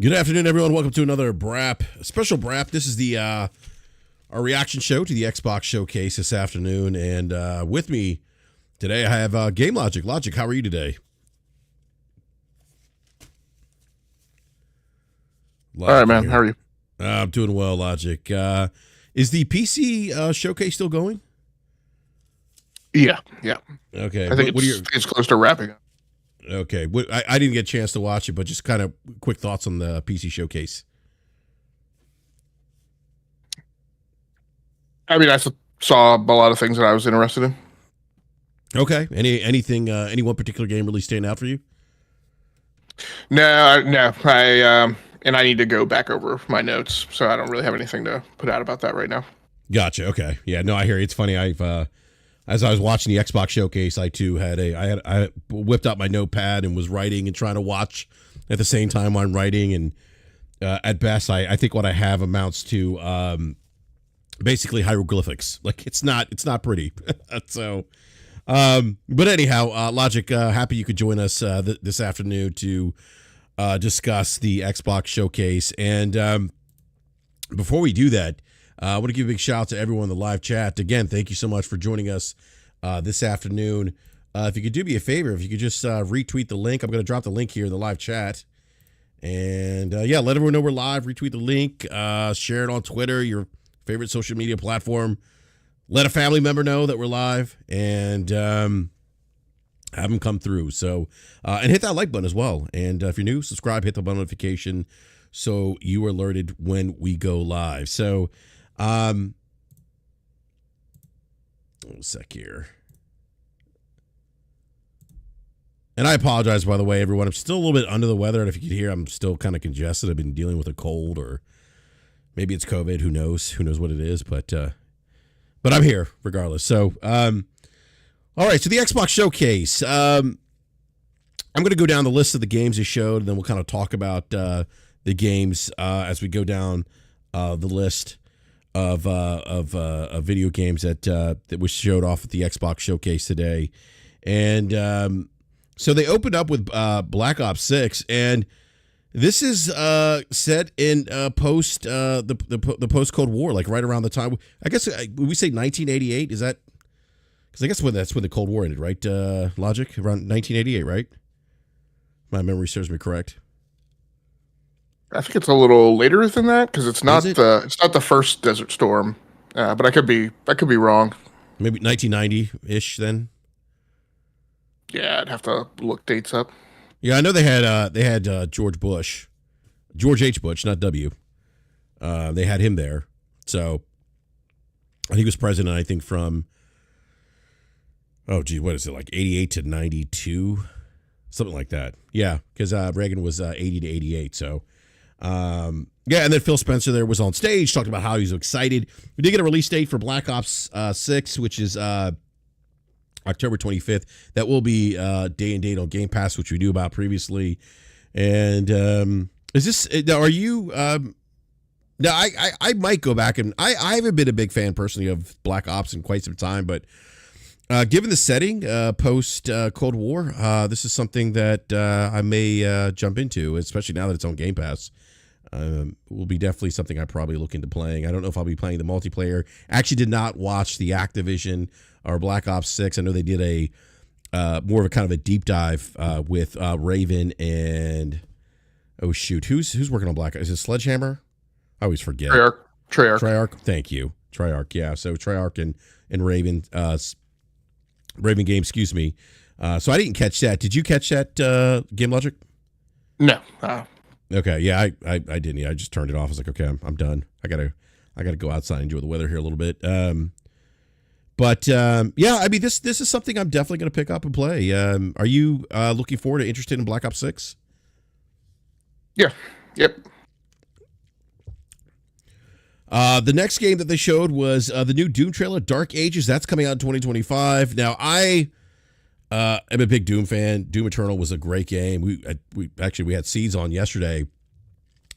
Good afternoon, everyone. Welcome to another BRAP, a special BRAP. This is the our reaction show to the Xbox Showcase this afternoon, and with me today I have Game Logic. Logic, how are you today? Logic, all right, man. How are you? I'm doing well, Logic. Is the PC Showcase still going? Yeah. Okay. I think it's close to wrapping up. Okay. I didn't get a chance to watch it, but just kind of quick thoughts on the PC Showcase. I mean, I saw a lot of things that I was interested in. Okay. Any one particular game really stand out for you? No. I need to go back over my notes, so I don't really have anything to put out about that right now. Gotcha. Okay. Yeah. No, I hear you. It's funny. As I was watching the Xbox Showcase, I too I whipped out my notepad and was writing and trying to watch at the same time I'm writing. And at best, I think what I have amounts to basically hieroglyphics. Like it's not pretty. So, but anyhow, Logic, happy you could join us this afternoon to discuss the Xbox Showcase. And before we do that, I want to give a big shout out to everyone in the live chat. Again, thank you so much for joining us this afternoon. If you could do me a favor, if you could just retweet the link. I'm going to drop the link here in the live chat. And yeah, let everyone know we're live. Retweet the link. Share it on Twitter, your favorite social media platform. Let a family member know that we're live. And have them come through. So, and hit that like button as well. And if you're new, subscribe, hit the bell notification so you are alerted when we go live. So, one sec here. And I apologize, by the way, everyone. I'm still a little bit under the weather. And if you can hear, I'm still kind of congested. I've been dealing with a cold, or maybe it's COVID. Who knows? Who knows what it is? But I'm here regardless. So, all right. So the Xbox Showcase. I'm going to go down the list of the games they showed, and then we'll kind of talk about the games as we go down the list of video games that was showed off at the Xbox Showcase today. And so they opened up with Black Ops 6, and this is set in post the post Cold War, like right around the time. I guess would we say 1988? Is that because I guess that's when the Cold War ended, right? Logic, around 1988, right? My memory serves me correct. I think it's a little later than that because it's not the first Desert Storm, but I could be wrong. Maybe 1990-ish then. Yeah, I'd have to look dates up. Yeah, I know they had George H. Bush, not W. They had him there, so he was president. I think from what is it, like 88 to 92, something like that. Yeah, because Reagan was 80 to 88, so. Yeah, and then Phil Spencer there was on stage talking about how he was excited. We did get a release date for Black Ops 6, which is October 25th. That will be day and date on Game Pass, which we knew about previously. And is this? Are you? Now I might go back, and I haven't been a big fan personally of Black Ops in quite some time, but given the setting post Cold War, this is something that I may jump into, especially now that it's on Game Pass. Will be definitely something I probably look into playing. I don't know if I'll be playing the multiplayer. I actually did not watch the Activision or Black Ops 6. I know they did a more of a kind of a deep dive with Raven and who's working on Black Ops? Is it Sledgehammer? I always forget. Treyarch. Thank you. Treyarch. Yeah. So Treyarch and Raven Raven Games. Excuse me. So I didn't catch that. Did you catch that, Game Logic? No. Okay, yeah, I didn't. Yeah, I just turned it off. I was like, okay, I'm done. I gotta go outside and enjoy the weather here a little bit. But yeah, I mean, this is something I'm definitely gonna pick up and play. Are you looking forward or interested in Black Ops 6? Yeah. Yep. The next game that they showed was the new Doom trailer, Dark Ages. That's coming out in 2025. Now, I'm a big Doom fan. Doom Eternal was a great game. We had Seeds on yesterday.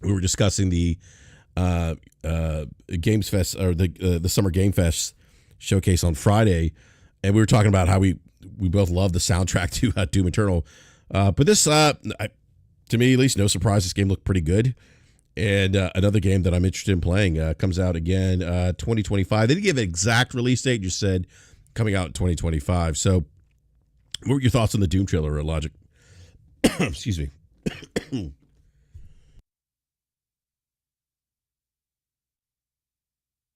We were discussing the Games Fest, or the Summer Game Fest showcase on Friday, and we were talking about how we both love the soundtrack to Doom Eternal. But this to me at least, no surprise, this game looked pretty good. And another game that I'm interested in playing comes out again 2025. They didn't give an exact release date. You said coming out in 2025. So what were your thoughts on the Doom trailer, Logic? Excuse me.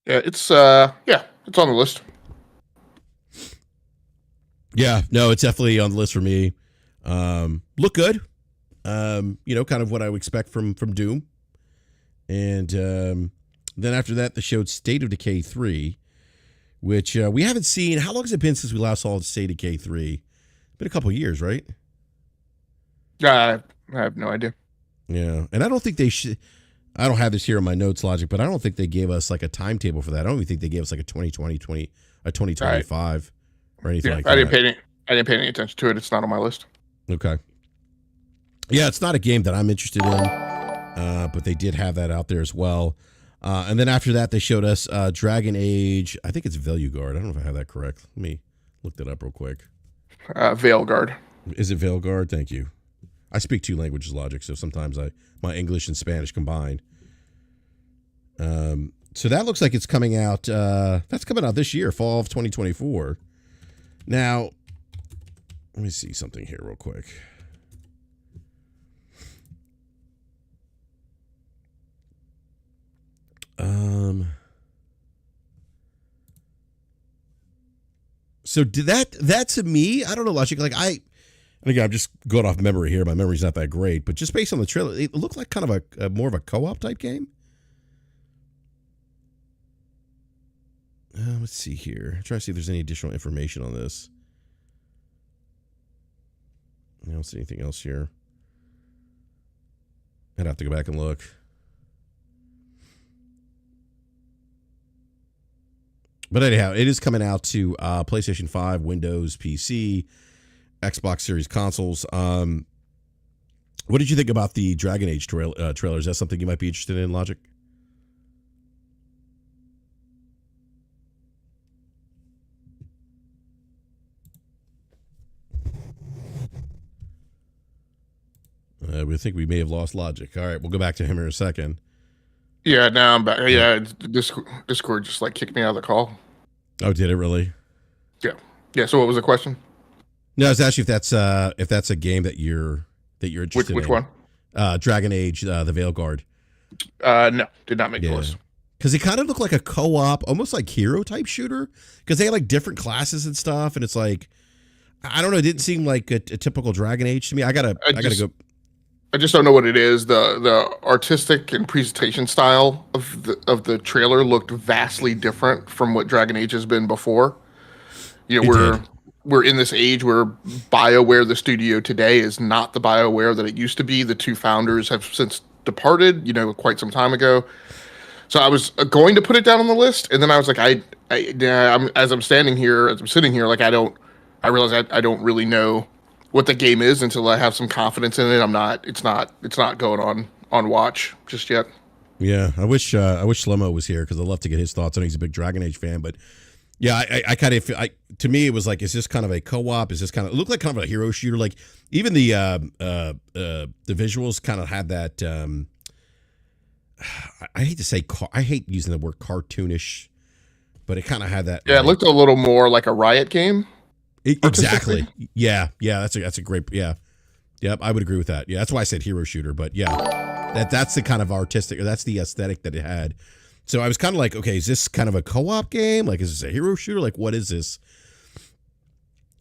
Yeah, it's on the list. Yeah, no, it's definitely on the list for me. Look good. Kind of what I would expect from Doom. And then after that, they showed State of Decay 3, which we haven't seen. How long has it been since we last saw State of Decay 3? Been a couple of years, right? I have no idea. Yeah, and I don't think they should. I don't have this here in my notes, Logic, but I don't think they gave us like a timetable for that. I don't even think they gave us like a 2025 or anything like that. I didn't pay any attention to it. It's not on my list. Okay. Yeah, it's not a game that I'm interested in, but they did have that out there as well. And then after that, they showed us Dragon Age. I think it's Veilguard. I don't know if I have that correct. Let me look that up real quick. Veilguard. Is it Veilguard? Thank you. I speak 2 languages, Logic, so sometimes my English and Spanish combined. So that looks like it's coming out. That's coming out this year, fall of 2024. Now, let me see something here real quick. So did that to me, I don't know, Logic. Like and again, I'm just going off memory here. My memory's not that great, but just based on the trailer, it looked like kind of a more of a co-op type game. Let's see here. I'm trying to see if there's any additional information on this. I don't see anything else here. I'd have to go back and look. But anyhow, it is coming out to PlayStation 5, Windows, PC, Xbox Series consoles. What did you think about the Dragon Age trailer? Is that something you might be interested in, Logic? We think we may have lost Logic. All right, we'll go back to him in a second. Yeah, now I'm back. Yeah, Discord just like kicked me out of the call. Oh, did it really? Yeah. So what was the question? No, I was asking if that's a game that you're interested in. Which one? Dragon Age, the Veilguard. No, did not make the list. Because it kind of looked like a co-op, almost like hero type shooter. Because they had like different classes and stuff, and it's like, I don't know, it didn't seem like a typical Dragon Age to me. I gotta go. I just don't know what it is. The artistic and presentation style of the trailer looked vastly different from what Dragon Age has been before. You know, we're in this age where BioWare, the studio today, is not the BioWare that it used to be. The 2 founders have since departed, quite some time ago. So I was going to put it down on the list, and then I was like, as I'm sitting here, like I realize I don't really know what the game is until I have some confidence in it. It's not going on watch just yet. Yeah, I wish Shlomo was here because I'd love to get his thoughts. I know he's a big Dragon Age fan, but yeah, I kind of to me it was like, is this kind of a co-op? Is this it looked like kind of a hero shooter? Like even the visuals kind of had that. I hate using the word cartoonish, but it kind of had that. Yeah, it looked a little more like a Riot game. Exactly. Yeah. That's a great. Yeah. Yep. I would agree with that. Yeah. That's why I said hero shooter. But yeah, that's the kind of artistic, or that's the aesthetic that it had. So I was kind of like, okay, is this kind of a co-op game? Like, is this a hero shooter? Like, what is this?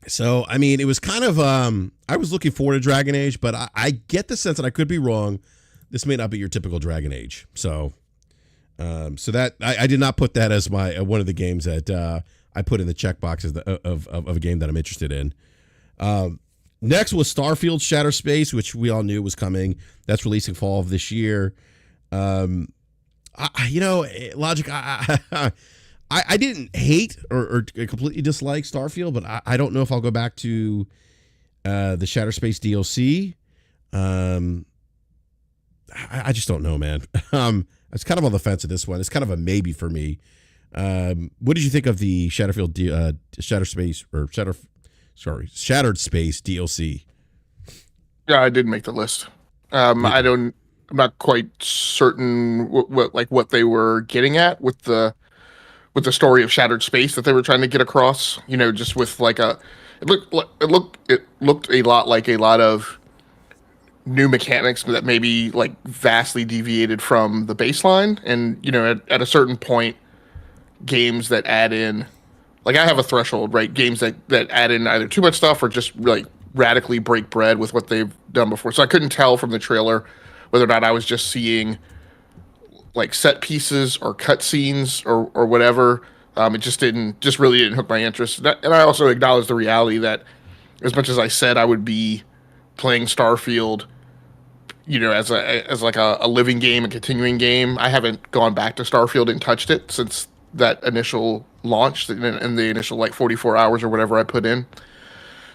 So I mean, it was kind of. I was looking forward to Dragon Age, but I get the sense, and I could be wrong, this may not be your typical Dragon Age. So, so that I did not put that as my one of the games that. I put in the checkbox of a game that I'm interested in. Next was Starfield Shattered Space, which we all knew was coming. That's releasing fall of this year. Logic, I didn't hate or completely dislike Starfield, but I don't know if I'll go back to the Shattered Space DLC. I just don't know, man. I was kind of on the fence of this one. It's kind of a maybe for me. What did you think of the Shattered Space DLC? Yeah, I did make the list. I don't. I'm not quite certain what they were getting at with the story of shattered space that they were trying to get across. Just with like it looked a lot like a lot of new mechanics that maybe like vastly deviated from the baseline. And at a certain point, games that add in, like, I have a threshold, right? Games that add in either too much stuff or just like radically break bread with what they've done before. So I couldn't tell from the trailer whether or not I was just seeing like set pieces or cut scenes or whatever. It just really didn't hook my interest. And I also acknowledge the reality that as much as I said I would be playing Starfield, as like a living game, a continuing game, I haven't gone back to Starfield and touched it since that initial launch and the initial like 44 hours or whatever I put in.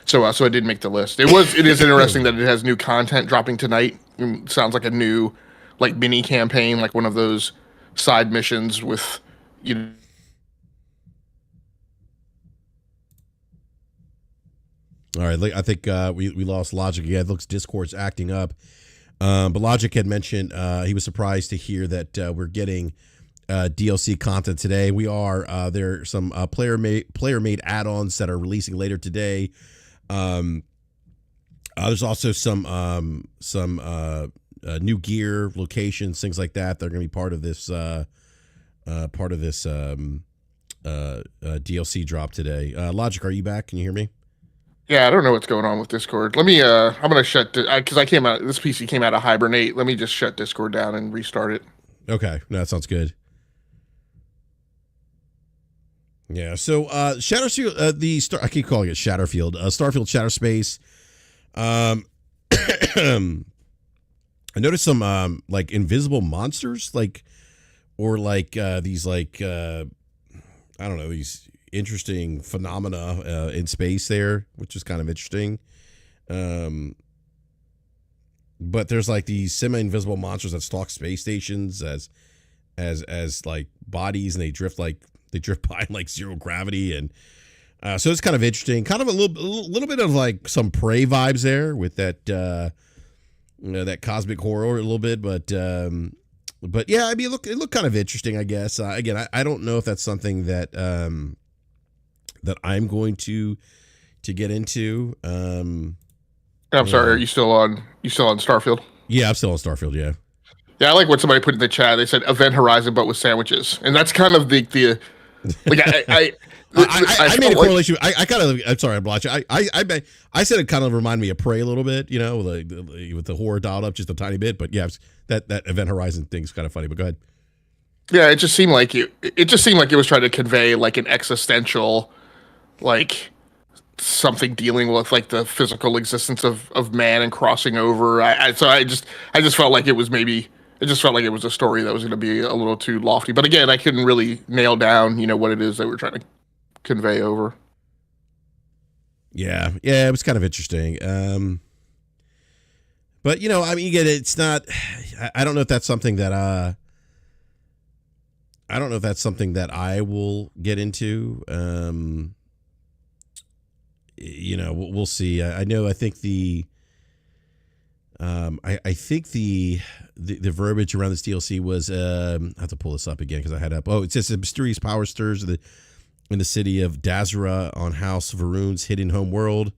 So I did make the list. It is interesting that it has new content dropping tonight. Sounds like a new like mini campaign, like one of those side missions with you know All right, I think we lost Logic again. It looks Discord's acting up. But Logic had mentioned he was surprised to hear that we're getting DLC content today. We are. There are some player made add-ons that are releasing later today. There's also some new gear, locations, things like that. They're going to be part of this DLC drop today. Logic, are you back? Can you hear me? Yeah, I don't know what's going on with Discord. Let me I'm gonna shut because I came out this PC came out of hibernate. Let me just shut Discord down and restart it. Okay, no, that sounds good. Yeah, so Shadowfield, I keep calling it Shadowfield, Starfield Shadow Space. I noticed some like invisible monsters, or these I don't know, these interesting phenomena in space there, which is kind of interesting. But there's like these semi-invisible monsters that stalk space stations as like bodies, and they drift by in like zero gravity, and so it's kind of interesting. Kind of a little bit of like some Prey vibes there with that that cosmic horror a little bit, but yeah, I mean, it looked kind of interesting, I guess. Again, I don't know if that's something that that I'm going to get into. I'm sorry, are you still on Starfield? Yeah, I'm still on Starfield, yeah. Yeah, I like what somebody put in the chat. They said Event Horizon, but with sandwiches, and that's kind of the like I made a correlation. I'm sorry, I'm watching. I said it kind of reminded me of Prey a little bit, with the horror dialed up just a tiny bit. But yeah, that Event Horizon thing's kind of funny. But go ahead. Yeah, it just seemed like it was trying to convey like an existential, like something dealing with like the physical existence of man and crossing over. So I just felt like it was maybe. It just felt like it was a story that was going to be a little too lofty. But again, I couldn't really nail down, what it is they were trying to convey over. Yeah, it was kind of interesting. But I mean, again, it's not. I don't know if that's something that I will get into. We'll see. I know. I think the. I think the verbiage around this DLC was I have to pull this up again because I had up. Oh, it says a mysterious power stirs in the city of Dazra on House Varun's hidden home world.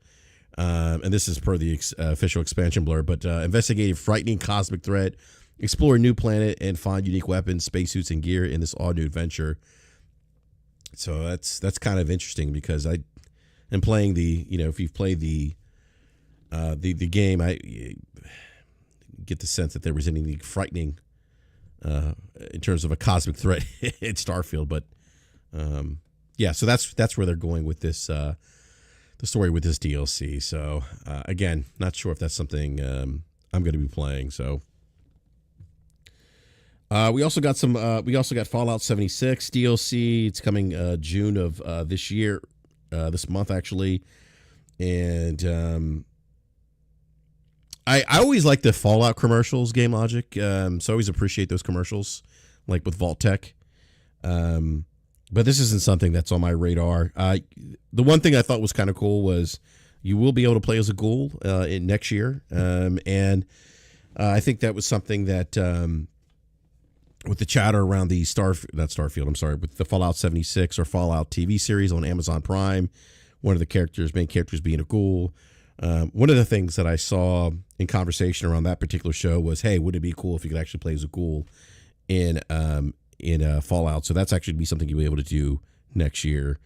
And this is per the official expansion blur, but investigate a frightening cosmic threat, explore a new planet, and find unique weapons, spacesuits, and gear in this all-new adventure. So that's kind of interesting because I am playing if you've played the game, I get the sense that there was anything frightening in terms of a cosmic threat in Starfield, but yeah, so that's where they're going with this the story with this DLC. So again, not sure if that's something I'm going to be playing. So we also got Fallout 76 DLC. It's coming June of this year, this month actually, and I always like the Fallout commercials, Game Logic. So I always appreciate those commercials, like with Vault Tech. But this isn't something that's on my radar. The one thing I thought was kind of cool was you will be able to play as a ghoul in next year. And I think that was something that with the chatter around the with the Fallout 76 or Fallout TV series on Amazon Prime, one of the main characters being a ghoul. One of the things that I saw in conversation around that particular show was, hey, would it be cool if you could actually play as a ghoul in Fallout? So that's actually be something you'll be able to do next year.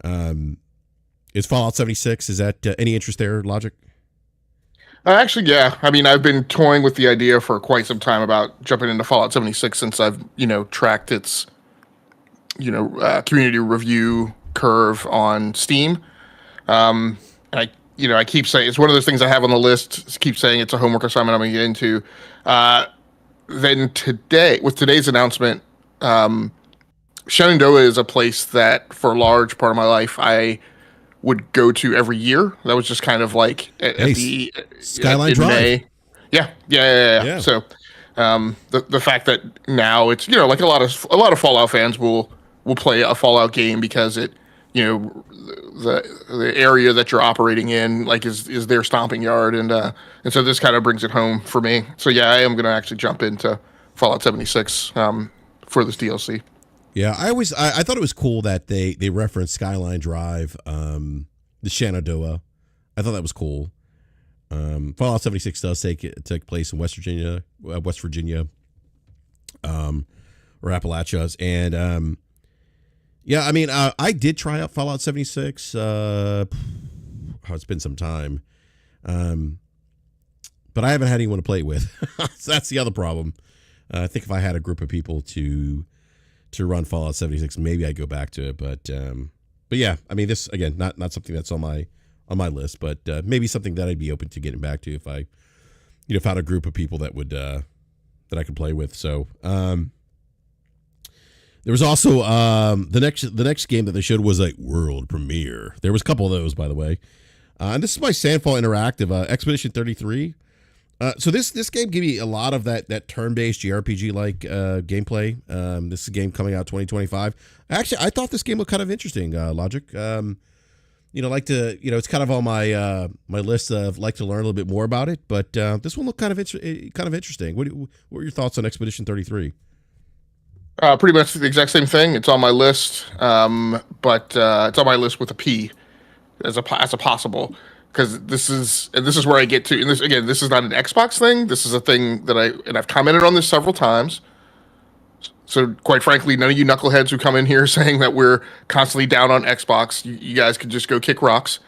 Is Fallout 76, is that any interest there, Logic? Actually, yeah. I mean, I've been toying with the idea for quite some time about jumping into Fallout 76 since I've, tracked its, community review curve on Steam. And I keep saying it's one of those things I have on the list. Keep saying it's a homework assignment I'm going to get into. Then with today's announcement, Shenandoah is a place that for a large part of my life I would go to every year. That was just kind of like at the Skyline Drive. May. Yeah. So the fact that now it's like a lot of Fallout fans will play a Fallout game because it the area that you're operating in is their stomping yard, and so this kind of brings it home for me. So yeah, I am going to actually jump into Fallout 76 for this DLC. Yeah, I thought it was cool that they referenced Skyline Drive, the Shenandoah. I thought that was cool. Fallout 76 does take place in West Virginia, or Appalachias, and yeah, I mean, I did try out Fallout 76. It's been some time, but I haven't had anyone to play it with. So that's the other problem. I think if I had a group of people to run Fallout 76, maybe I'd go back to it. But yeah, I mean, this again, not something that's on my list, but maybe something that I'd be open to getting back to if I, found a group of people that would that I could play with. So there was also the next game that they showed was like world premiere. There was a couple of those, by the way, and this is by Sandfall Interactive, Expedition 33. So this game gave me a lot of that turn-based JRPG like gameplay. This is a game coming out 2025. Actually, I thought this game looked kind of interesting. Logic, it's kind of on my my list of like to learn a little bit more about it. But this one looked kind of interesting. What were your thoughts on Expedition 33? Pretty much the exact same thing. It's on my list, but it's on my list with a P as a possible. Because this is where I get to, and this is not an Xbox thing. This is a thing that I've commented on this several times. So quite frankly, none of you knuckleheads who come in here saying that we're constantly down on Xbox, you guys could just go kick rocks.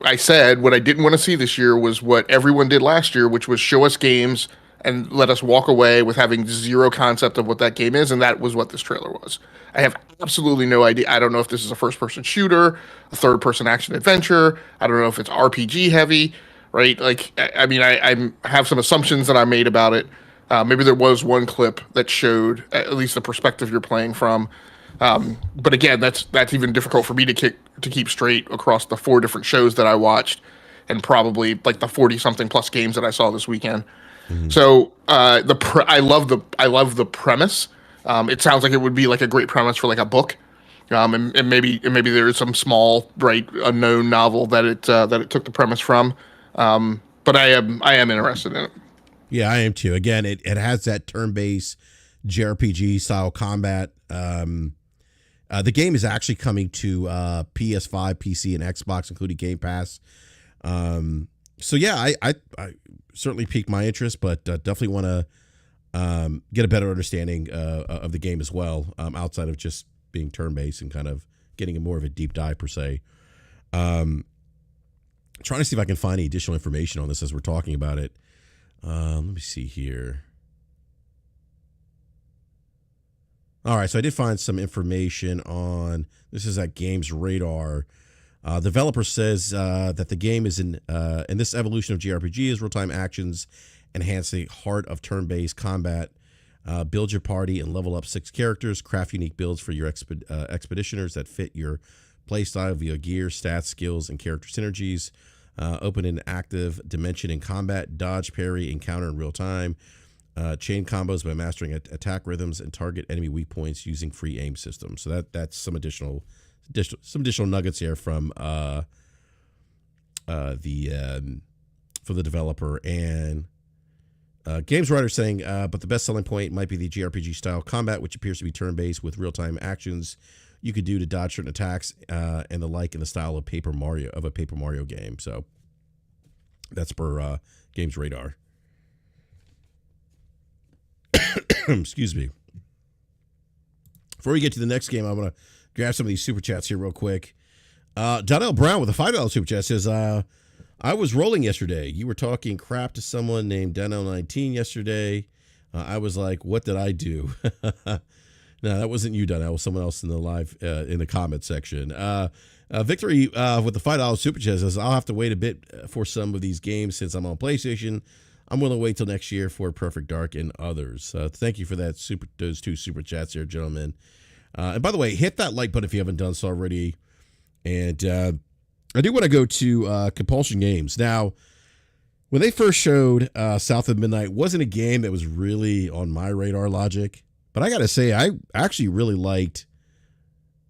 I said what I didn't want to see this year was what everyone did last year, which was show us games and let us walk away with having zero concept of what that game is, and that was what this trailer was. I have absolutely no idea. I don't know if this is a first-person shooter, a third-person action-adventure. I don't know if it's RPG heavy, right? Like, I mean, I have some assumptions that I made about it. Maybe there was one clip that showed at least the perspective you're playing from. But again, that's even difficult for me to keep straight across the 4 different shows that I watched and probably like the 40-something plus games that I saw this weekend. Mm-hmm. So I love the premise. It sounds like it would be like a great premise for like a book, and maybe there is some small unknown novel that it took the premise from. But I am interested in it. Yeah, I am too. Again, it has that turn-based JRPG style combat. The game is actually coming to PS5, PC, and Xbox, including Game Pass. So yeah, I certainly piqued my interest, but definitely want to get a better understanding of the game as well, outside of just being turn-based and kind of getting more of a deep dive per se. Trying to see if I can find any additional information on this as we're talking about it. Let me see here. All right, so I did find some information on this. Is at Games Radar. Developer says that the game is in this evolution of JRPG is real-time actions, enhance the heart of turn-based combat. Build your party and level up 6 characters. Craft unique builds for your expeditioners that fit your playstyle via gear, stats, skills, and character synergies. Open an active dimension in combat. Dodge, parry, encounter in real time. Chain combos by mastering attack rhythms and target enemy weak points using free aim systems. So that's some additional nuggets here from the developer, and Games writer saying, but the best selling point might be the JRPG style combat, which appears to be turn-based with real-time actions you could do to dodge certain attacks and the like in the style of a Paper Mario game. So that's per Games Radar. Excuse me. Before we get to the next game, I'm going to grab some of these super chats here real quick. Donnell Brown with a $5 super chat says, I was rolling yesterday. You were talking crap to someone named Donnell19 yesterday. I was like, what did I do? No, that wasn't you, Donnell. It was someone else in the live, in the comment section. Victory with the $5 super chat says, I'll have to wait a bit for some of these games since I'm on PlayStation. I'm willing to wait till next year for Perfect Dark and others. Thank you for that those two super chats here, gentlemen. And by the way, hit that like button if you haven't done so already. And I do want to go to Compulsion Games. Now, when they first showed South of Midnight, wasn't a game that was really on my radar, Logic. But I got to say, I actually really liked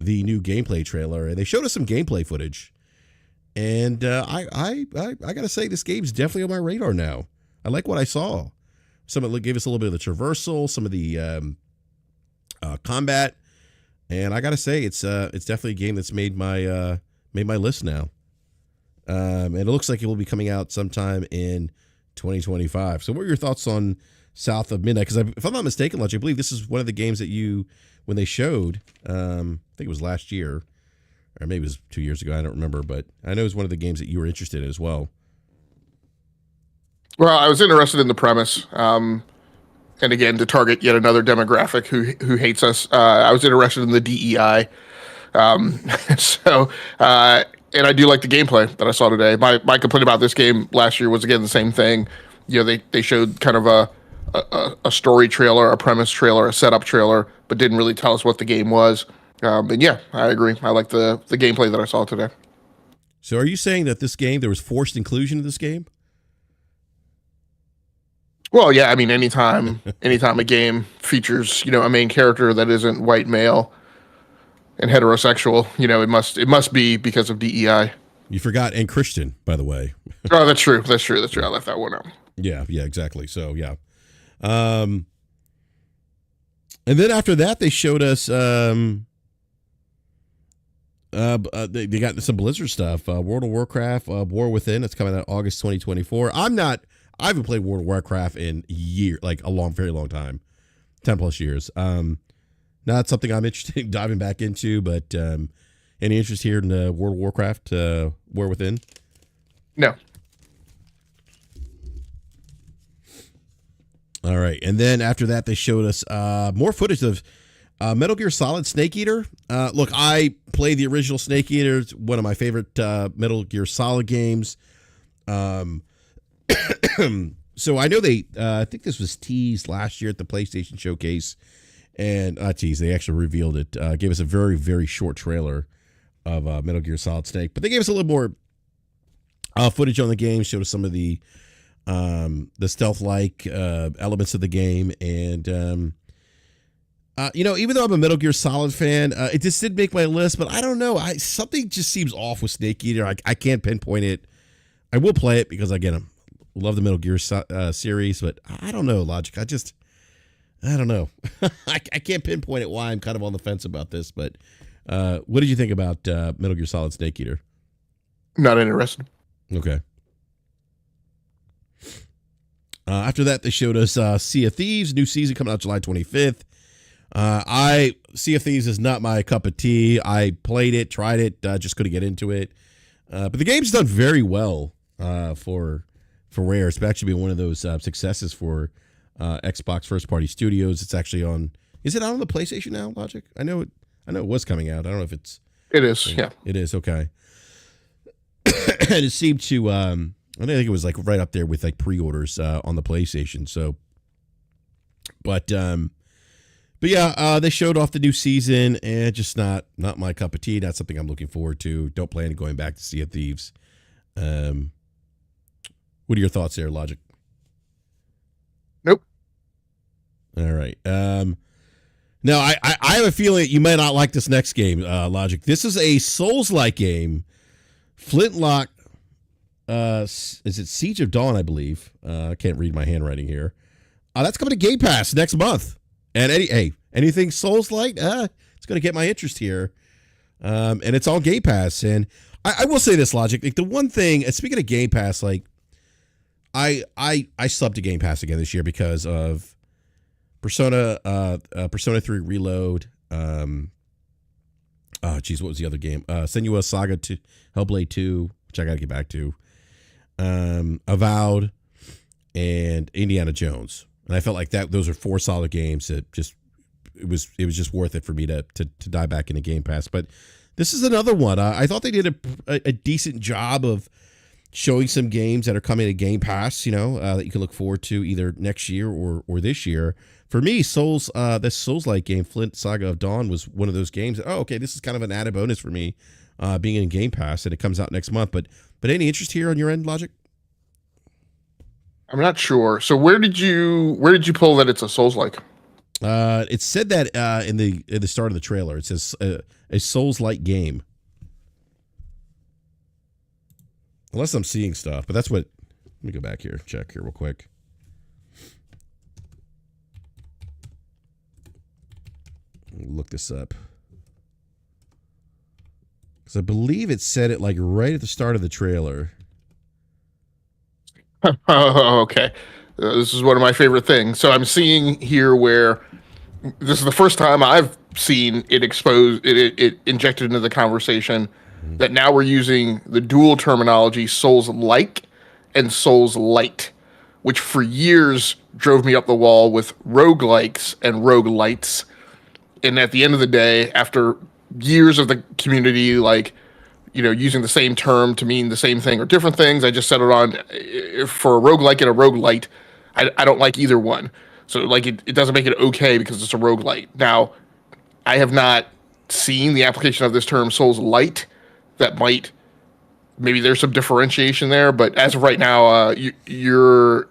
the new gameplay trailer. And they showed us some gameplay footage. And I got to say, this game's definitely on my radar now. I like what I saw. Some of it gave us a little bit of the traversal, some of the combat, and I got to say it's definitely a game that's made my list now. And it looks like it will be coming out sometime in 2025. So, what are your thoughts on South of Midnight? Because if I'm not mistaken, Lodge, I believe this is one of the games that when they showed, I think it was last year, or maybe it was 2 years ago. I don't remember, but I know it was one of the games that you were interested in as well. Well, I was interested in the premise, and again, to target yet another demographic who hates us. I was interested in the DEI, and I do like the gameplay that I saw today. My complaint about this game last year was again the same thing. You know, they showed kind of a story trailer, a premise trailer, a setup trailer, but didn't really tell us what the game was. And yeah, I agree. I like the gameplay that I saw today. So, are you saying that this game there was forced inclusion in this game? Well, yeah, I mean, anytime a game features, a main character that isn't white male and heterosexual, it must be because of DEI. You forgot, and Christian, by the way. Oh, that's true. I left that one out. Yeah, exactly. So, yeah. And then after that, they showed us, they got some Blizzard stuff. World of Warcraft, War Within. It's coming out August 2024. I haven't played World of Warcraft in very long time, 10 plus years. Not something I'm interested in diving back into, but any interest here in World of Warcraft, War Within? No. All right, and then after that, they showed us more footage of Metal Gear Solid Snake Eater. Look, I played the original Snake Eater. It's one of my favorite Metal Gear Solid games. So I know I think this was teased last year at the PlayStation Showcase, and they actually revealed it. Gave us a very, very short trailer of Metal Gear Solid Snake, but they gave us a little more footage on the game, showed us some of the stealth-like elements of the game, and even though I'm a Metal Gear Solid fan, it just did make my list, but I don't know. Something just seems off with Snake Eater. I can't pinpoint it. I will play it because, again, I love the Metal Gear series, but I don't know, Logic. I don't know. I can't pinpoint it why I'm kind of on the fence about this, but what did you think about Metal Gear Solid Snake Eater? Not interested. Okay. After that, they showed us Sea of Thieves, new season coming out July 25th. Sea of Thieves is not my cup of tea. I played it, tried it, just couldn't get into it. But the game's done very well for Rare. It's actually been one of those successes for Xbox first party studios. It's actually on. Is it out on the PlayStation now, Logic? I know it was coming out. I don't know if it's. It is. Yeah. It is. Okay. And it seemed to. I think it was like right up there with like pre-orders on the PlayStation. So. But yeah, they showed off the new season, and just not my cup of tea. Not something I'm looking forward to. Don't plan on going back to Sea of Thieves. What are your thoughts there, Logic? Nope. All right. Now, I have a feeling you might not like this next game, Logic. This is a Souls-like game. Flintlock, is it Siege of Dawn, I believe. I can't read my handwriting here. That's coming to Game Pass next month. And anything Souls-like, it's going to get my interest here. And it's all Game Pass. And I will say this, Logic. Like the one thing, speaking of Game Pass, like I subbed to Game Pass again this year because of Persona 3 Reload. What was the other game? Senua Saga 2, Hellblade 2, which I got to get back to. Avowed and Indiana Jones. And I felt like those are 4 solid games that it was just worth it for me to dive back into Game Pass. But this is another one. I thought they did a decent job of showing some games that are coming to Game Pass, that you can look forward to either next year or this year. For me, this Souls-like game, Flint Saga of Dawn, was one of those games. Oh, okay, this is kind of an added bonus for me, being in Game Pass, and it comes out next month. But any interest here on your end, Logic? I'm not sure. So where did you pull that it's a Souls-like? It said that in the start of the trailer. It says a Souls-like game. Unless I'm seeing stuff, but that's what. Let me go back here, check here real quick. Look this up. Because I believe it said it like right at the start of the trailer. Oh, okay. This is one of my favorite things. So I'm seeing here where this is the first time I've seen it exposed, it injected into the conversation that now we're using the dual terminology Souls-like and Souls-light, which for years drove me up the wall with roguelikes and roguelites. And at the end of the day, after years of the community, using the same term to mean the same thing or different things, I just settled on for a roguelike and a roguelite. I don't like either one. So it doesn't make it okay because it's a roguelite. Now, I have not seen the application of this term Souls-light. That maybe there's some differentiation there, but as of right now, you're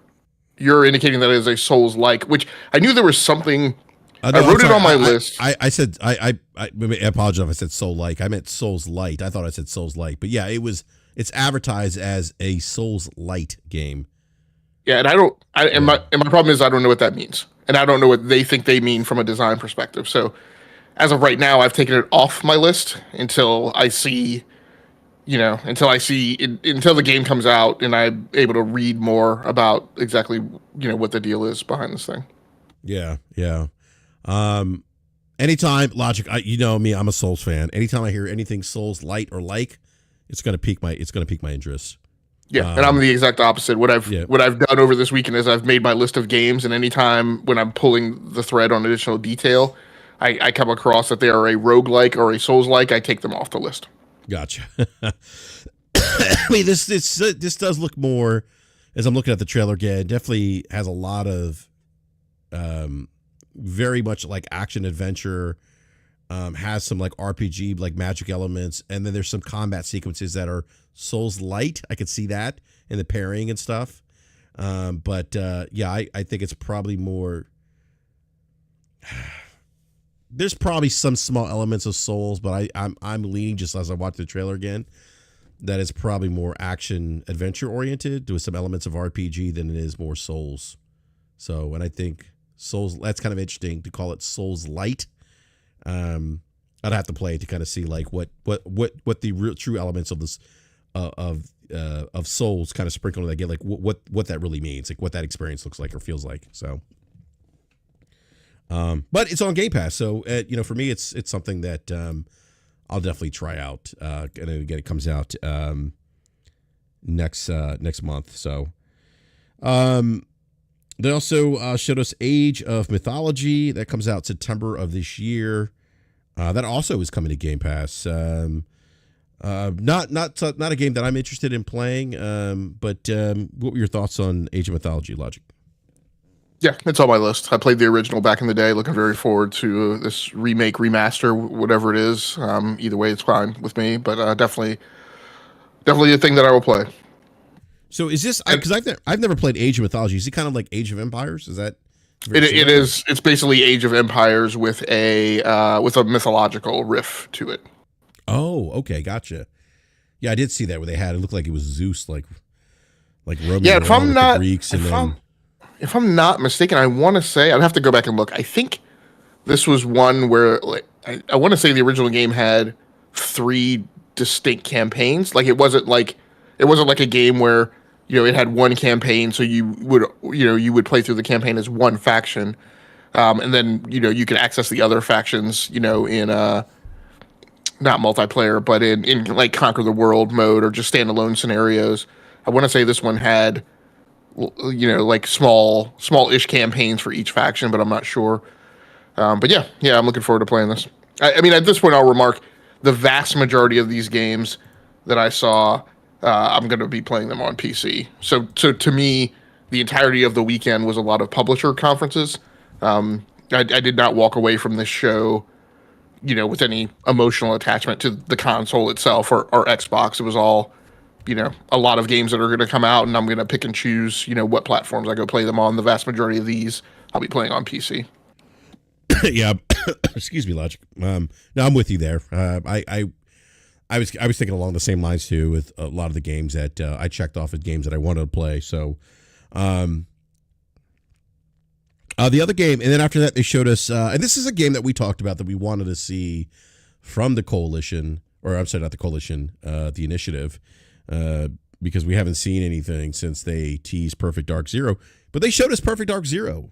indicating that it is a Souls-like, which I knew there was something. No, I wrote it on my list. I said I apologize if I said Soul-like. I meant Souls-light. I thought I said Souls-like, but yeah, it's advertised as a Souls-light game. Yeah, and my problem is I don't know what that means, and I don't know what they think they mean from a design perspective. So, as of right now, I've taken it off my list until I see. Until the game comes out and I'm able to read more about exactly, what the deal is behind this thing. Yeah. Anytime, Logic, you know me, I'm a Souls fan. Anytime I hear anything Souls-light or like, it's going to pique my interest. Yeah, and I'm the exact opposite. What I've done over this weekend is I've made my list of games, and anytime when I'm pulling the thread on additional detail, I come across that they are a roguelike or a Souls-like, I take them off the list. Gotcha. I mean, this does look more, as I'm looking at the trailer again, definitely has a lot of very much like action adventure, has some like RPG, like magic elements, and then there's some combat sequences that are Souls-light. I could see that in the pairing and stuff. But I think it's probably more. There's probably some small elements of Souls, but I'm leaning, just as I watch the trailer again, that it's probably more action adventure oriented with some elements of RPG than it is more Souls. So, and I think Souls, that's kind of interesting to call it Souls-light. I'd have to play it to kind of see like what the real true elements of this of Souls kind of sprinkle in that game, like what that really means, like what that experience looks like or feels like. So. But it's on Game Pass, so for me, it's something that I'll definitely try out. And again, it comes out next month. So, they also showed us Age of Mythology that comes out September of this year. That also is coming to Game Pass. Not a game that I'm interested in playing. But what were your thoughts on Age of Mythology, Logic? Yeah, it's on my list. I played the original back in the day. Looking very forward to this remake, remaster, whatever it is. Either way, it's fine with me. But definitely a thing that I will play. So is this because I've never played Age of Mythology? Is it kind of like Age of Empires? Is that? It is. It's basically Age of Empires with a mythological riff to it. Oh, okay, gotcha. Yeah, I did see that where they had it looked like it was Zeus, like Roman. Yeah, if I'm not, Greeks, and then. if I'm not mistaken, I want to say I'd have to go back and look. I think this was one where like, I want to say the original game had 3 distinct campaigns. Like it wasn't like a game where it had one campaign, so you would play through the campaign as one faction, and then you could access the other factions in not multiplayer, but in like conquer the world mode or just standalone scenarios. I want to say this one had like small-ish campaigns for each faction, but I'm not sure. But yeah, I'm looking forward to playing this. I mean, at this point, I'll remark the vast majority of these games that I saw, I'm going to be playing them on PC. So to me, the entirety of the weekend was a lot of publisher conferences. I did not walk away from this show, with any emotional attachment to the console itself or Xbox. It was all, a lot of games that are going to come out, and I'm going to pick and choose, what platforms I go play them on. The vast majority of these I'll be playing on PC. Yeah, excuse me, Logic. No, I'm with you there. I was thinking along the same lines too with a lot of the games that I checked off as games that I wanted to play. So, the other game, and then after that they showed us, and this is a game that we talked about that we wanted to see from the coalition, or I'm sorry, not the coalition, the initiative, because we haven't seen anything since they teased Perfect Dark Zero, but they showed us Perfect Dark Zero.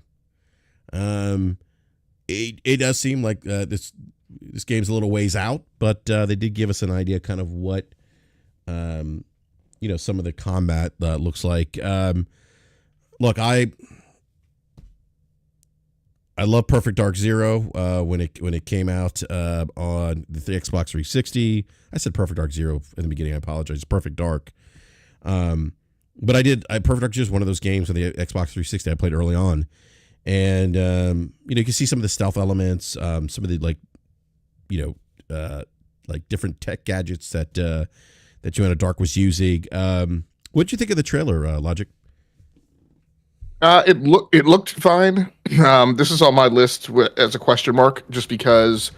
It does seem like this game's a little ways out, but they did give us an idea kind of what some of the combat looks like. Look, I love Perfect Dark Zero when it came out on the Xbox 360. I said Perfect Dark Zero in the beginning. I apologize. It's Perfect Dark. But Perfect Dark Zero is one of those games on the Xbox 360 I played early on. And, you can see some of the stealth elements, some of the like different tech gadgets that Joanna Dark was using. What'd you think of the trailer, Logic? It looked fine. This is on my list as a question mark, just because,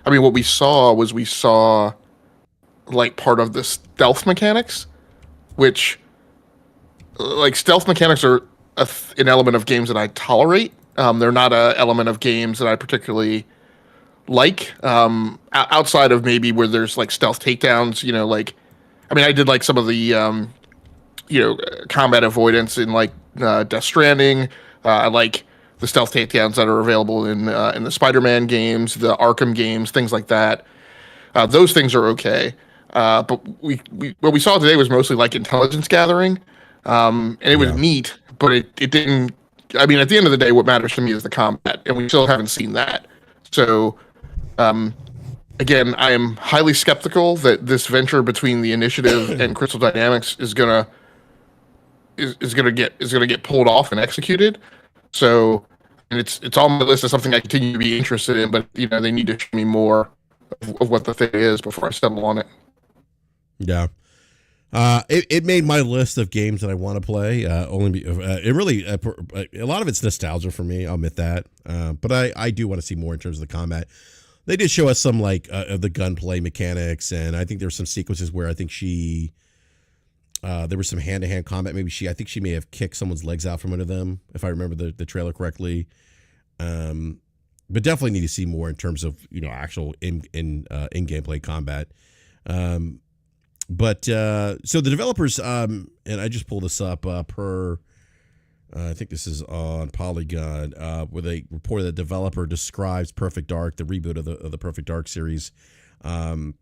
I mean, what we saw like part of the stealth mechanics, which like stealth mechanics are an element of games that I tolerate. They're not an element of games that I particularly like, outside of maybe where there's like stealth takedowns, I mean, I did like some of the, combat avoidance in like Death Stranding. I like the stealth takedowns that are available in the Spider-Man games, the Arkham games, things like that. Those things are okay. But what we saw today was mostly like intelligence gathering, and it was neat, but it didn't. I mean, at the end of the day, what matters to me is the combat, and we still haven't seen that. So, again, I am highly skeptical that this venture between the Initiative and Crystal Dynamics is gonna get pulled off and executed. So, and it's on my list as something I continue to be interested in, but they need to show me more of what the thing is before I settle on it. Yeah. It made my list of games that I want to play. It really a lot of it's nostalgia for me. I'll admit that. But I do want to see more in terms of the combat. They did show us some like of the gunplay mechanics, and I think there's some sequences where I think there was some hand-to-hand combat. I think she may have kicked someone's legs out from under them, if I remember the trailer correctly. But definitely need to see more in terms of actual in gameplay combat. But so the developers, and I just pulled this up per, I think this is on Polygon, where they reported the developer describes Perfect Dark, the reboot of the Perfect Dark series, that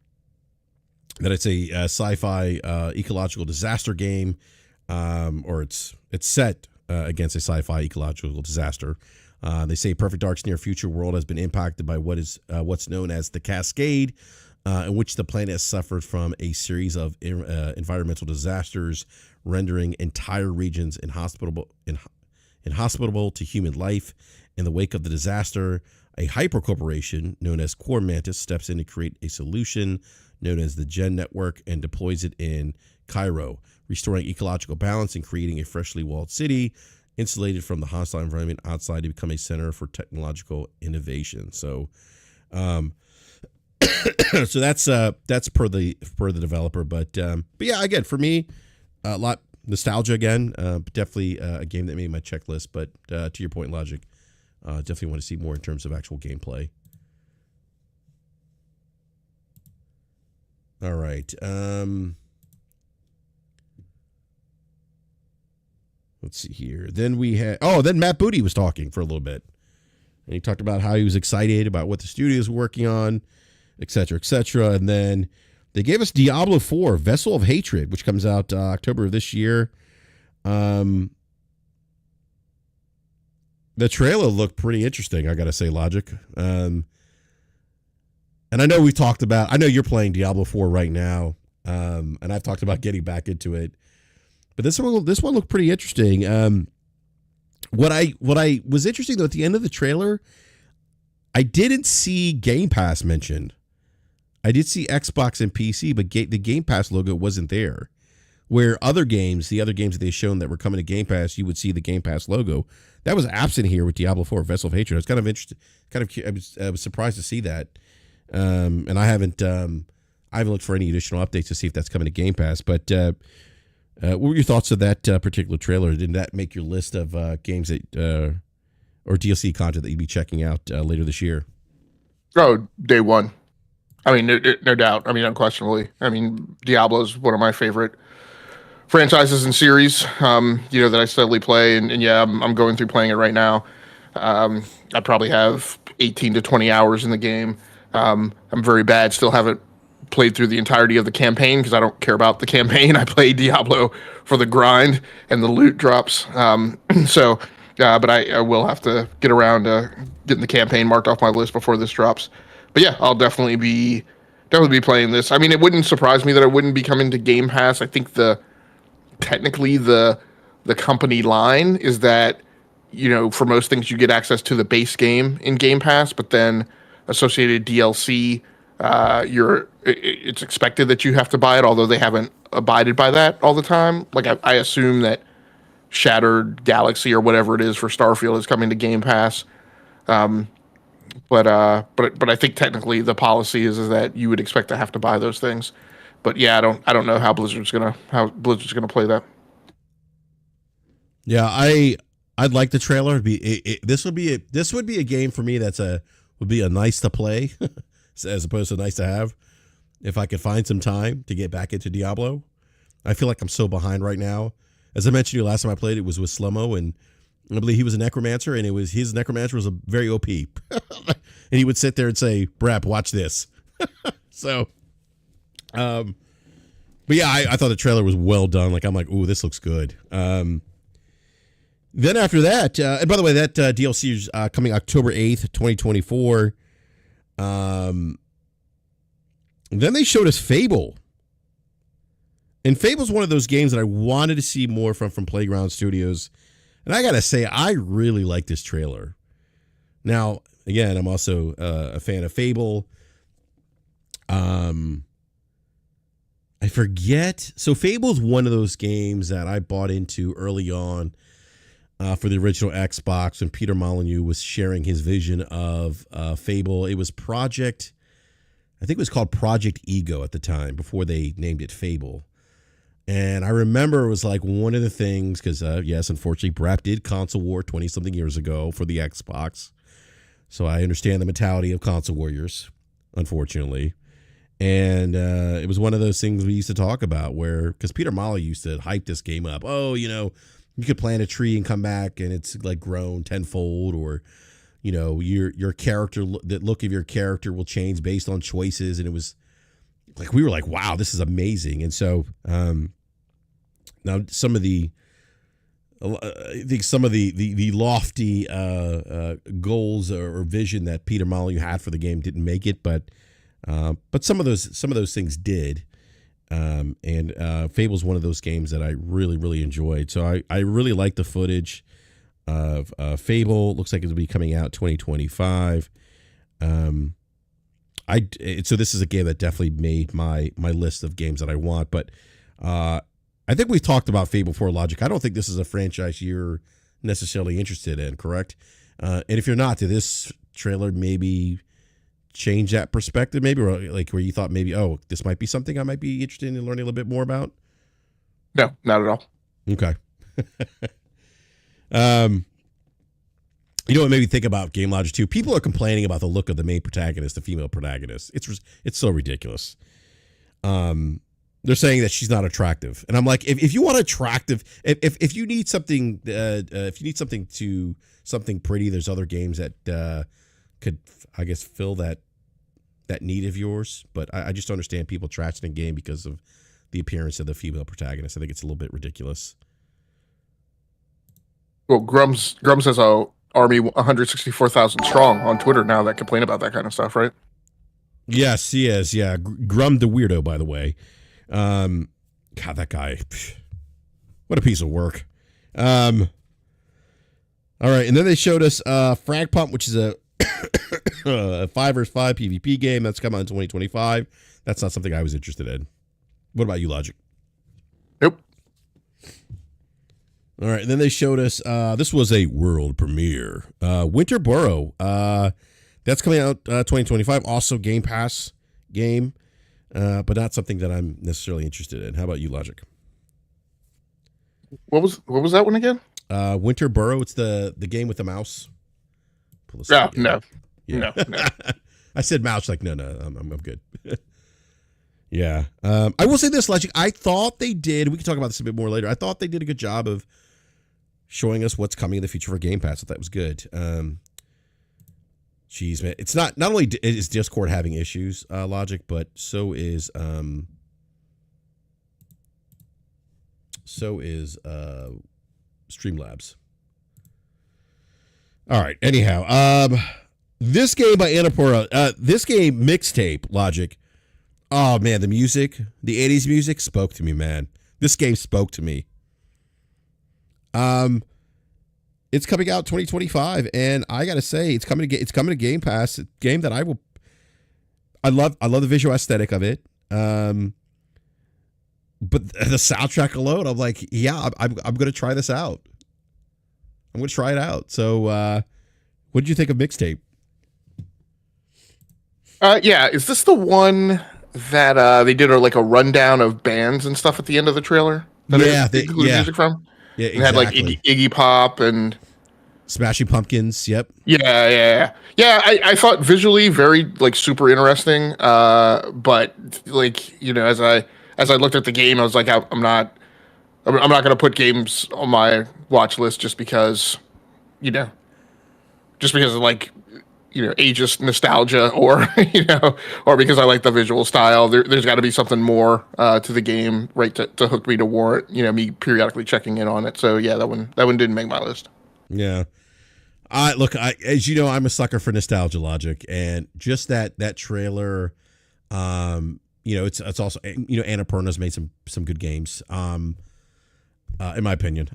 it's a sci-fi ecological disaster game, or it's set against a sci-fi ecological disaster. They say Perfect Dark's near future world has been impacted by what's known as the Cascade, in which the planet has suffered from a series of environmental disasters, rendering entire regions inhospitable to human life. In the wake of the disaster, a hypercorporation known as Core Mantis steps in to create a solution known as the Gen Network and deploys it in Cairo, restoring ecological balance and creating a freshly walled city insulated from the hostile environment outside to become a center for technological innovation. So, so that's per the developer, but yeah, again, for me, a lot nostalgia again. Definitely a game that made my checklist. But to your point, Logic, definitely want to see more in terms of actual gameplay. All right. Let's see here. Then we had then Matt Booty was talking for a little bit. And he talked about how he was excited about what the studio's working on, et cetera, et cetera. And then they gave us Diablo 4, Vessel of Hatred, which comes out October of this year. The trailer looked pretty interesting, I got to say, Logic. And I know we talked about, I know you're playing Diablo 4 right now, and I've talked about getting back into it. But this one looked pretty interesting. What I was interesting, though, at the end of the trailer, I didn't see Game Pass mentioned. I did see Xbox and PC, but the Game Pass logo wasn't there. Where the other games that they've shown that were coming to Game Pass, you would see the Game Pass logo. That was absent here with Diablo 4, Vessel of Hatred. I was kind of interested. I was surprised to see that. And I haven't looked for any additional updates to see if that's coming to Game Pass. But what were your thoughts of that particular trailer? Did that make your list of games that or DLC content that you'd be checking out later this year? Oh, day one. I mean, no doubt. I mean, unquestionably. I mean, Diablo's one of my favorite franchises and series. That I steadily play, and yeah, I'm going through playing it right now. I probably have 18 to 20 hours in the game. I'm very bad. Still haven't played through the entirety of the campaign because I don't care about the campaign. I play Diablo for the grind and the loot drops. But I will have to get around to getting the campaign marked off my list before this drops. But yeah, I'll definitely be playing this. I mean, it wouldn't surprise me that it wouldn't be coming to Game Pass. I think technically the company line is that, for most things you get access to the base game in Game Pass, but then associated DLC, it's expected that you have to buy it, although they haven't abided by that all the time. Like I assume that Shattered Galaxy or whatever it is for Starfield is coming to Game Pass. But I think technically the policy is that you would expect to have to buy those things. But yeah, I don't know how Blizzard's gonna play that. Yeah, I'd like the trailer. This would be a game for me would be a nice to play as opposed to nice to have. If I could find some time to get back into Diablo, I feel like I'm so behind right now. As I mentioned to you last time I played, it was with Slomo, and I believe he was a necromancer, and his necromancer was a very OP, and he would sit there and say, "BRAP, watch this." So, but yeah, I thought the trailer was well done. Like I'm like, "Ooh, this looks good." Then after that, and by the way, that DLC is coming October 8th, 2024. Then they showed us Fable. And Fable's one of those games that I wanted to see more from Playground Studios. And I got to say, I really like this trailer. Now, again, I'm also a fan of Fable. I forget. So Fable's one of those games that I bought into early on for the original Xbox when Peter Molyneux was sharing his vision of Fable. It was I think it was called Project Ego at the time before they named it Fable. And I remember it was like one of the things, because yes, unfortunately, BRAP did console war 20-something years ago for the Xbox. So I understand the mentality of console warriors, unfortunately. And it was one of those things we used to talk about where, because Peter Molyneux used to hype this game up. Oh, you could plant a tree and come back and it's like grown tenfold, or, your character, the look of your character will change based on choices. And it was like, we were like, wow, this is amazing. And so, now some of the lofty goals or vision that Peter Molyneux had for the game didn't make it, but some of those things did. And Fable's one of those games that I really, really enjoyed. So I really like the footage of Fable. Looks like it'll be coming out 2025. So this is a game that definitely made my list of games that I want, but I think we've talked about Fable 4, Logic. I don't think this is a franchise you're necessarily interested in, correct? And if you're not, did this trailer maybe change that perspective, maybe, or like where you thought maybe, oh, this might be something I might be interested in learning a little bit more about? No, not at all. Okay. um, you know what made me think about Game Logic 2? People are complaining about the look of the main protagonist, the female protagonist. It's so ridiculous. They're saying that she's not attractive, and I'm like, if you want attractive, if you need something, something pretty, there's other games that could, I guess, fill that need of yours. But I just don't understand people trashing a game because of the appearance of the female protagonist. I think it's a little bit ridiculous. Well, Grum's has a army 164,000 strong on Twitter now that complain about that kind of stuff, right? Yes, he is. Yeah, Grum the weirdo, by the way. God, that guy, what a piece of work. All right, and then they showed us Frag Pump, which is a 5 vs 5 PvP game that's come out in 2025. That's not something I was interested in. What about you, Logic? Nope. All right, and then they showed us, this was a world premiere, Winter Burrow. That's coming out 2025, also Game Pass game, but not something that I'm necessarily interested in. How about you, Logic? What was that one again? Winter Burrow. It's the game with the mouse. No. I said mouse, like, no, I'm good. Yeah. I will say this, Logic. I thought they did, we can talk about this a bit more later, I thought they did a good job of showing us what's coming in the future for Game Pass. I thought that was good. Geez, man. It's not only is Discord having issues, Logic, but so is Streamlabs. All right. Anyhow, this game by Annapurna, this game Mixtape, Logic. Oh man, the music, the 80s music spoke to me, man. This game spoke to me. It's coming out 2025, and I gotta say, it's coming to Game Pass. A game that I love the visual aesthetic of it. But the soundtrack alone, I'm like, yeah, I'm gonna try this out. I'm gonna try it out. So, what did you think of Mixtape? Yeah, is this the one that they did a rundown of bands and stuff at the end of the trailer? They included music from. Yeah, exactly. It had like Iggy Pop and Smashing Pumpkins. Yep. Yeah. I thought visually very super interesting. But as I looked at the game, I was like, I'm not going to put games on my watch list just because of ageist nostalgia or or because I like the visual style. There's got to be something more to the game, right, to hook me to warrant me periodically checking in on it. So yeah, that one didn't make my list. Yeah. As you know, I'm a sucker for nostalgia, Logic, and just that trailer. It's also Annapurna's made some good games. In my opinion.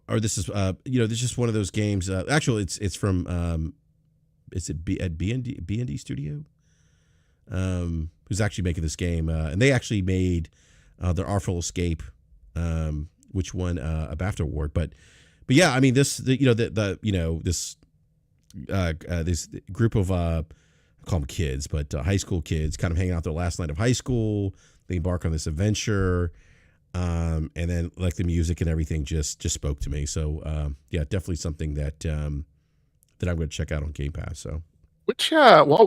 This is this is just one of those games. Actually, it's from is it B&D Studio? Who's actually making this game? And they actually made their Artful Escape, which won a BAFTA award. But yeah, I mean this this group of I call them kids, but high school kids, kind of hanging out their last night of high school. They embark on this adventure. And then the music and everything just spoke to me. So yeah, definitely something that I'm going to check out on Game Pass. So, which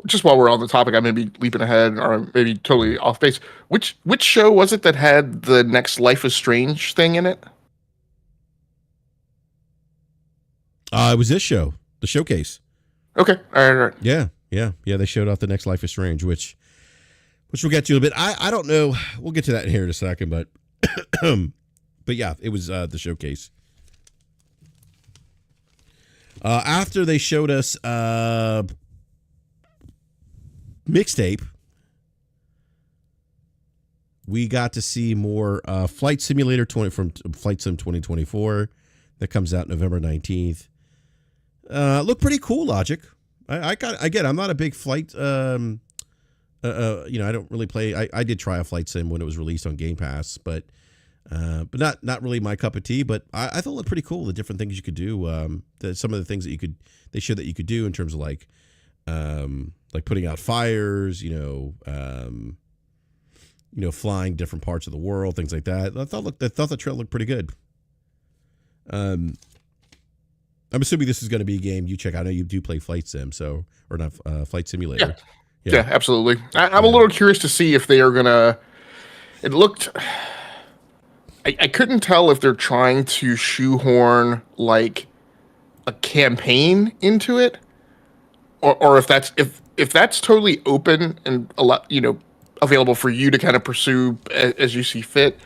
just while we're on the topic, I may be leaping ahead or maybe totally off base. Which show was it that had the next Life is Strange thing in it? It was this show, the Showcase. Okay, all right. Yeah. They showed off the next Life is Strange, which we'll get to a bit. I don't know. We'll get to that here in a second, but. But yeah, it was the Showcase. After they showed us Mixtape, we got to see more Flight Simulator 20 from Flight Sim 2024 that comes out November 19th. Look pretty cool, Logic. I'm not a big flight. I don't really play. I did try a flight sim when it was released on Game Pass, but not really my cup of tea. But I thought it looked pretty cool. The different things you could do. Some of the things that they showed that you could do in terms of like putting out fires. flying different parts of the world, things like that. I thought the trailer looked pretty good. I'm assuming this is going to be a game you check out. I know you do play Flight Sim, or not Flight Simulator. Yeah, absolutely. I'm a little curious to see if they are gonna. It looked. I couldn't tell if they're trying to shoehorn like a campaign into it, or if that's totally open and a lot, available for you to kind of pursue as you see fit.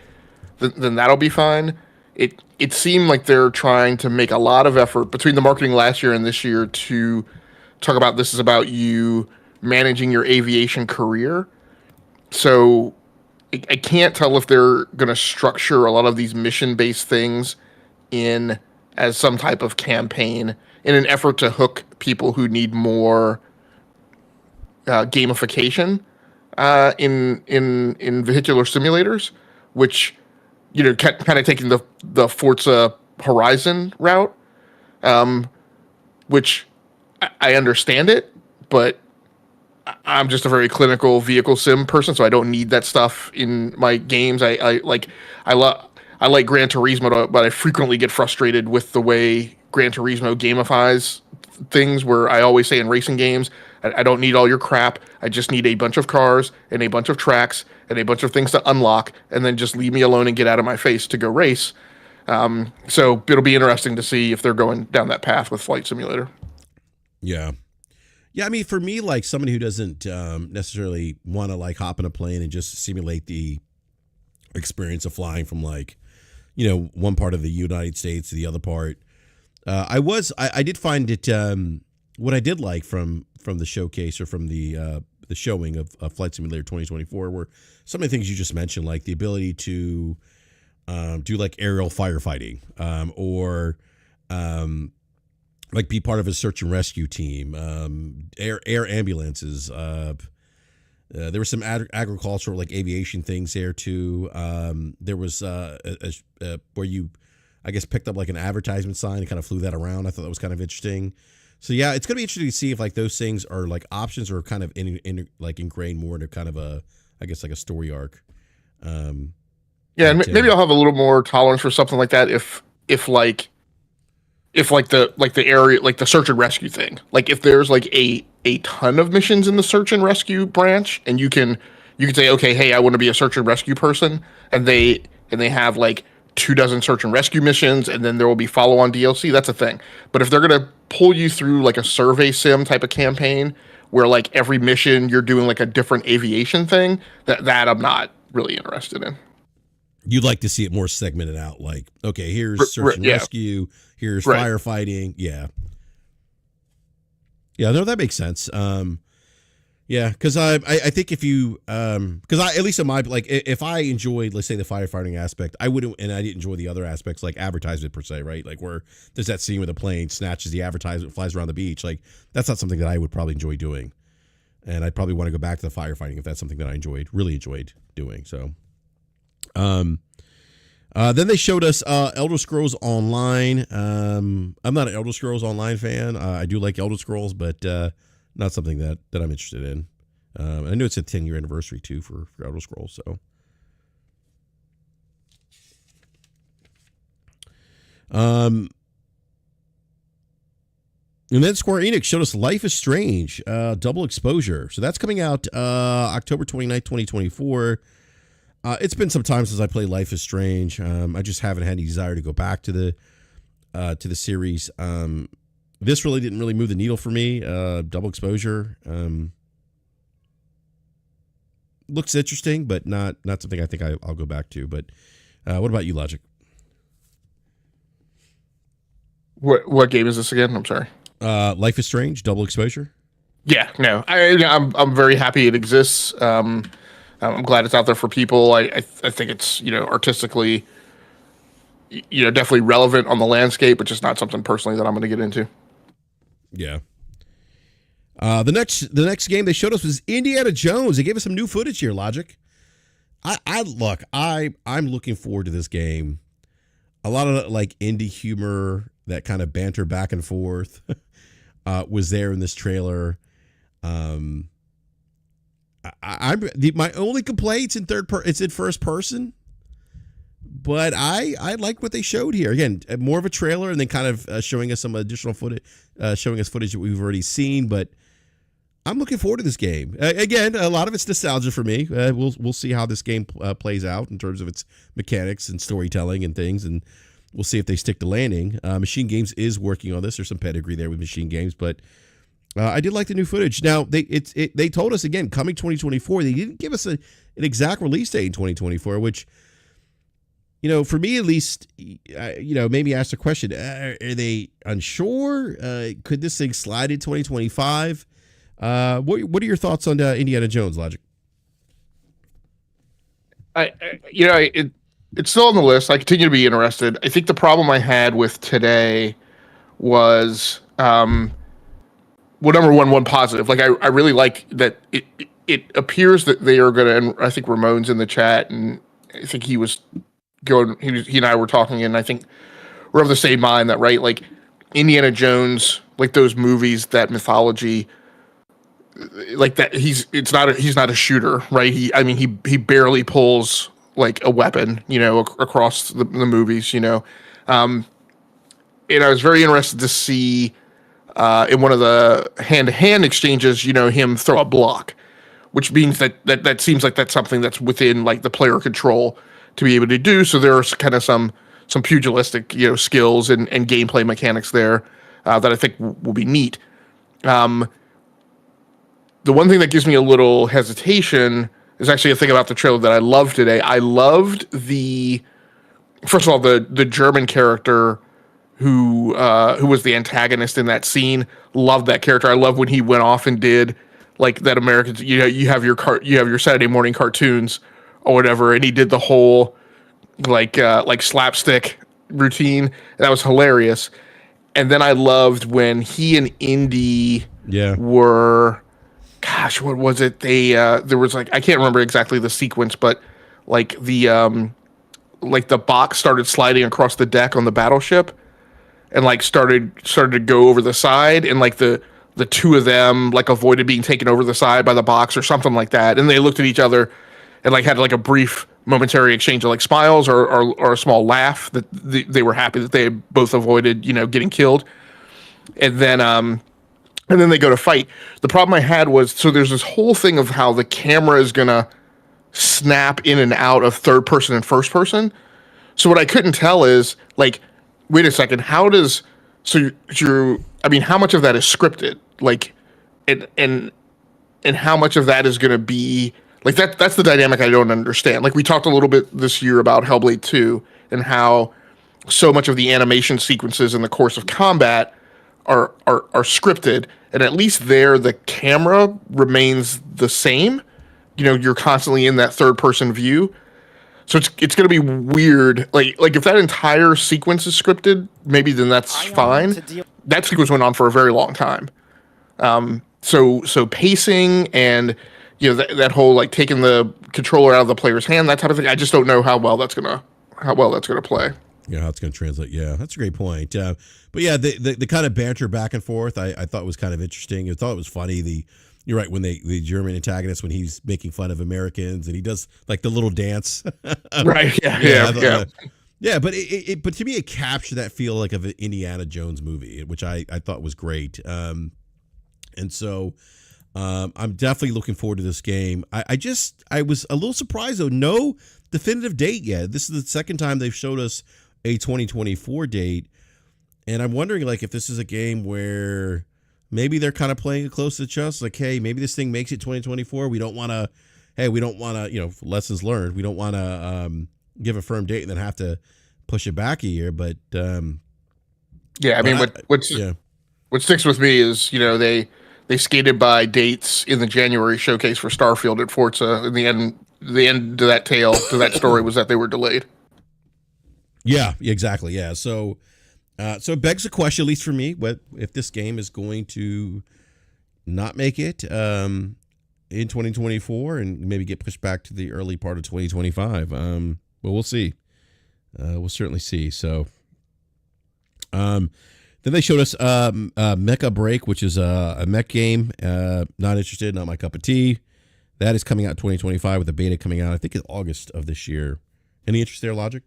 Then that'll be fine. It seemed like they're trying to make a lot of effort between the marketing last year and this year to talk about this is about you managing your aviation career. So I can't tell if they're going to structure a lot of these mission-based things in as some type of campaign in an effort to hook people who need more gamification in vehicular simulators, which kind of taking the Forza Horizon route, which I understand it, but I'm just a very clinical vehicle sim person, so I don't need that stuff in my games. I like Gran Turismo, but I frequently get frustrated with the way Gran Turismo gamifies things. Where I always say in racing games, I don't need all your crap. I just need a bunch of cars and a bunch of tracks and a bunch of things to unlock, and then just leave me alone and get out of my face to go race. So it'll be interesting to see if they're going down that path with Flight Simulator. Yeah. Yeah, I mean, for me, like somebody who doesn't necessarily want to like hop in a plane and just simulate the experience of flying from one part of the United States to the other part, I did find it. What I did like from the showcase or from the showing of Flight Simulator 2024 were some of the things you just mentioned, like the ability to do like aerial firefighting, or like be part of a search and rescue team, air ambulances. There were some agricultural, like aviation things there too. There was where you, I guess, picked up like an advertisement sign and kind of flew that around. I thought that was kind of interesting. So yeah, it's gonna be interesting to see if like those things are like options or kind of like ingrained more into kind of I guess like a story arc. And maybe I'll have a little more tolerance for something like that if the area, like the search and rescue thing, like if there's like a ton of missions in the search and rescue branch, and you can say, okay, hey, I want to be a search and rescue person, and they have like 24 search and rescue missions, and then there will be follow-on DLC. That's a thing. But if they're gonna pull you through like a survey sim type of campaign, where like every mission you're doing like a different aviation thing, that I'm not really interested in. You'd like to see it more segmented out, like, okay, here's search and rescue, here's firefighting. Yeah, no, that makes sense. Yeah, because I think if you because I, at least in my, like, if I enjoyed, let's say, the firefighting aspect, I wouldn't, and I didn't enjoy the other aspects like advertisement per se, right? Like where there's that scene where the plane snatches the advertisement, flies around the beach. Like that's not something that I would probably enjoy doing, and I'd probably want to go back to the firefighting if that's something that I really enjoyed doing. So, then they showed us Elder Scrolls Online. I'm not an Elder Scrolls Online fan. I do like Elder Scrolls, but not something that I'm interested in. I know it's a 10-year anniversary too for Elder Scrolls. So, and then Square Enix showed us Life is Strange, Double Exposure. So that's coming out October 29th, 2024. It's been some time since I played Life is Strange. I just haven't had any desire to go back to the series. This really didn't move the needle for me. Double Exposure looks interesting, but not something I think I'll go back to. But what about you, Logic? What game is this again? I'm sorry. Life is Strange, Double Exposure. Yeah, no, I'm very happy it exists. I'm glad it's out there for people. I think it's artistically definitely relevant on the landscape, but just not something personally that I'm going to get into. Yeah. The next game they showed us was Indiana Jones. They gave us some new footage here, Logic. I'm looking forward to this game. A lot of like indie humor, that kind of banter back and forth was there in this trailer. my only complaints in it's in first person, but I like what they showed here. Again, more of a trailer and then kind of showing us some additional footage, showing us footage that we've already seen. But I'm looking forward to this game. Again, a lot of it's nostalgia for me. We'll see how this game plays out in terms of its mechanics and storytelling and things, and we'll see if they stick to landing. Machine Games is working on this. There's some pedigree there with Machine Games, but I did like the new footage. Now, they told us, again, coming 2024. They didn't give us an exact release date in 2024, which, for me at least, made me ask the question, are they unsure? Could this thing slide in 2025? What are your thoughts on Indiana Jones, Logic? It's still on the list. I continue to be interested. I think the problem I had with today was, number one positive. Like I really like that it appears that they are going to, and I think Ramon's in the chat, and I think he was going, he and I were talking, and I think we're of the same mind that, right, like Indiana Jones, like those movies, that mythology, like that, he's not a shooter, right? He barely pulls like a weapon, across the movies, and I was very interested to see in one of the hand-to-hand exchanges, him throw a block, which means that seems like that's something that's within like the player control to be able to do. So there's kind of some pugilistic, skills and gameplay mechanics there that I think will be neat. The one thing that gives me a little hesitation is actually a thing about the trailer that I loved today. I loved first of all, the German character who was the antagonist in that scene. Loved that character. I love when he went off and did like that Americans, you have your Saturday morning cartoons or whatever, and he did the whole like slapstick routine. That was hilarious. And then I loved when he and Indy were, gosh, what was it? They there was like, I can't remember exactly the sequence, but like the box started sliding across the deck on the battleship, and like started to go over the side, and like the two of them like avoided being taken over the side by the box or something like that, and they looked at each other and like had like a brief momentary exchange of like smiles or a small laugh that they were happy that they both avoided getting killed, and then they go to fight. The problem I had was, so there's this whole thing of how the camera is gonna snap in and out of third person and first person. So what I couldn't tell is like, wait a second, how much of that is scripted? Like, and how much of that is going to be like that? That's the dynamic I don't understand. Like we talked a little bit this year about Hellblade 2 and how so much of the animation sequences in the course of combat are scripted, and at least there the camera remains the same. You're constantly in that third person view. So it's going to be weird. Like if that entire sequence is scripted, maybe then that's fine. That sequence went on for a very long time. So pacing and that whole like taking the controller out of the player's hand, that type of thing. I just don't know how well that's gonna play. Yeah, how it's gonna translate. Yeah, that's a great point. But yeah, the kind of banter back and forth, I thought was kind of interesting. I thought it was funny. You're right, when the German antagonist, when he's making fun of Americans and he does like the little dance. Right. Yeah. Yeah, but but to me it captured that feel like of an Indiana Jones movie, which I thought was great. And so I'm definitely looking forward to this game. I was a little surprised though, no definitive date yet. This is the second time they've showed us a 2024 date, and I'm wondering like if this is a game where maybe they're kind of playing it close to the chest, like, hey, maybe this thing makes it 2024. We don't want to, lessons learned. We don't want to give a firm date and then have to push it back a year. But what sticks with me is they skated by dates in the January showcase for Starfield at Forza. In the end to that story was that they were delayed. Yeah, exactly. Yeah, so it begs the question, at least for me, what if this game is going to not make it in 2024 and maybe get pushed back to the early part of 2025. But we'll see. We'll certainly see. So then they showed us Mecha Break, which is a mech game. Not interested, not my cup of tea. That is coming out in 2025 with the beta coming out, I think, in August of this year. Any interest there, Logic?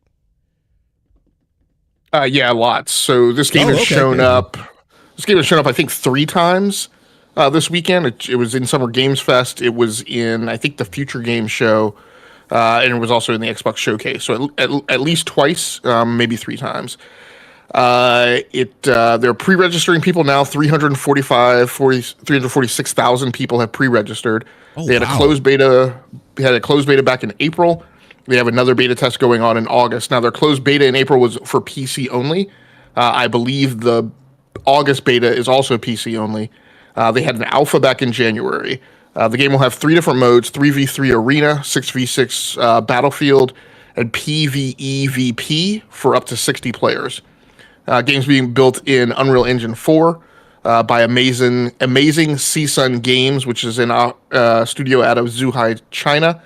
Yeah, lots. So this game has shown up. This game has shown up, I think, 3 times this weekend. It was in Summer Games Fest. It was in, I think, the Future Games Show, and it was also in the Xbox Showcase. So at least twice, maybe 3 times. They're pre-registering people now. 346,000 people have pre-registered. They had a closed beta. They had a closed beta back in April. They have another beta test going on in August. Now, their closed beta in April was for PC only. I believe the August beta is also PC only. They had an alpha back in January. The game will have 3 different modes: 3v3 arena, 6v6 battlefield, and PvEVP for up to 60 players. Games being built in Unreal Engine 4 by Amazing CSUN Games, which is in a studio out of Zhuhai, China.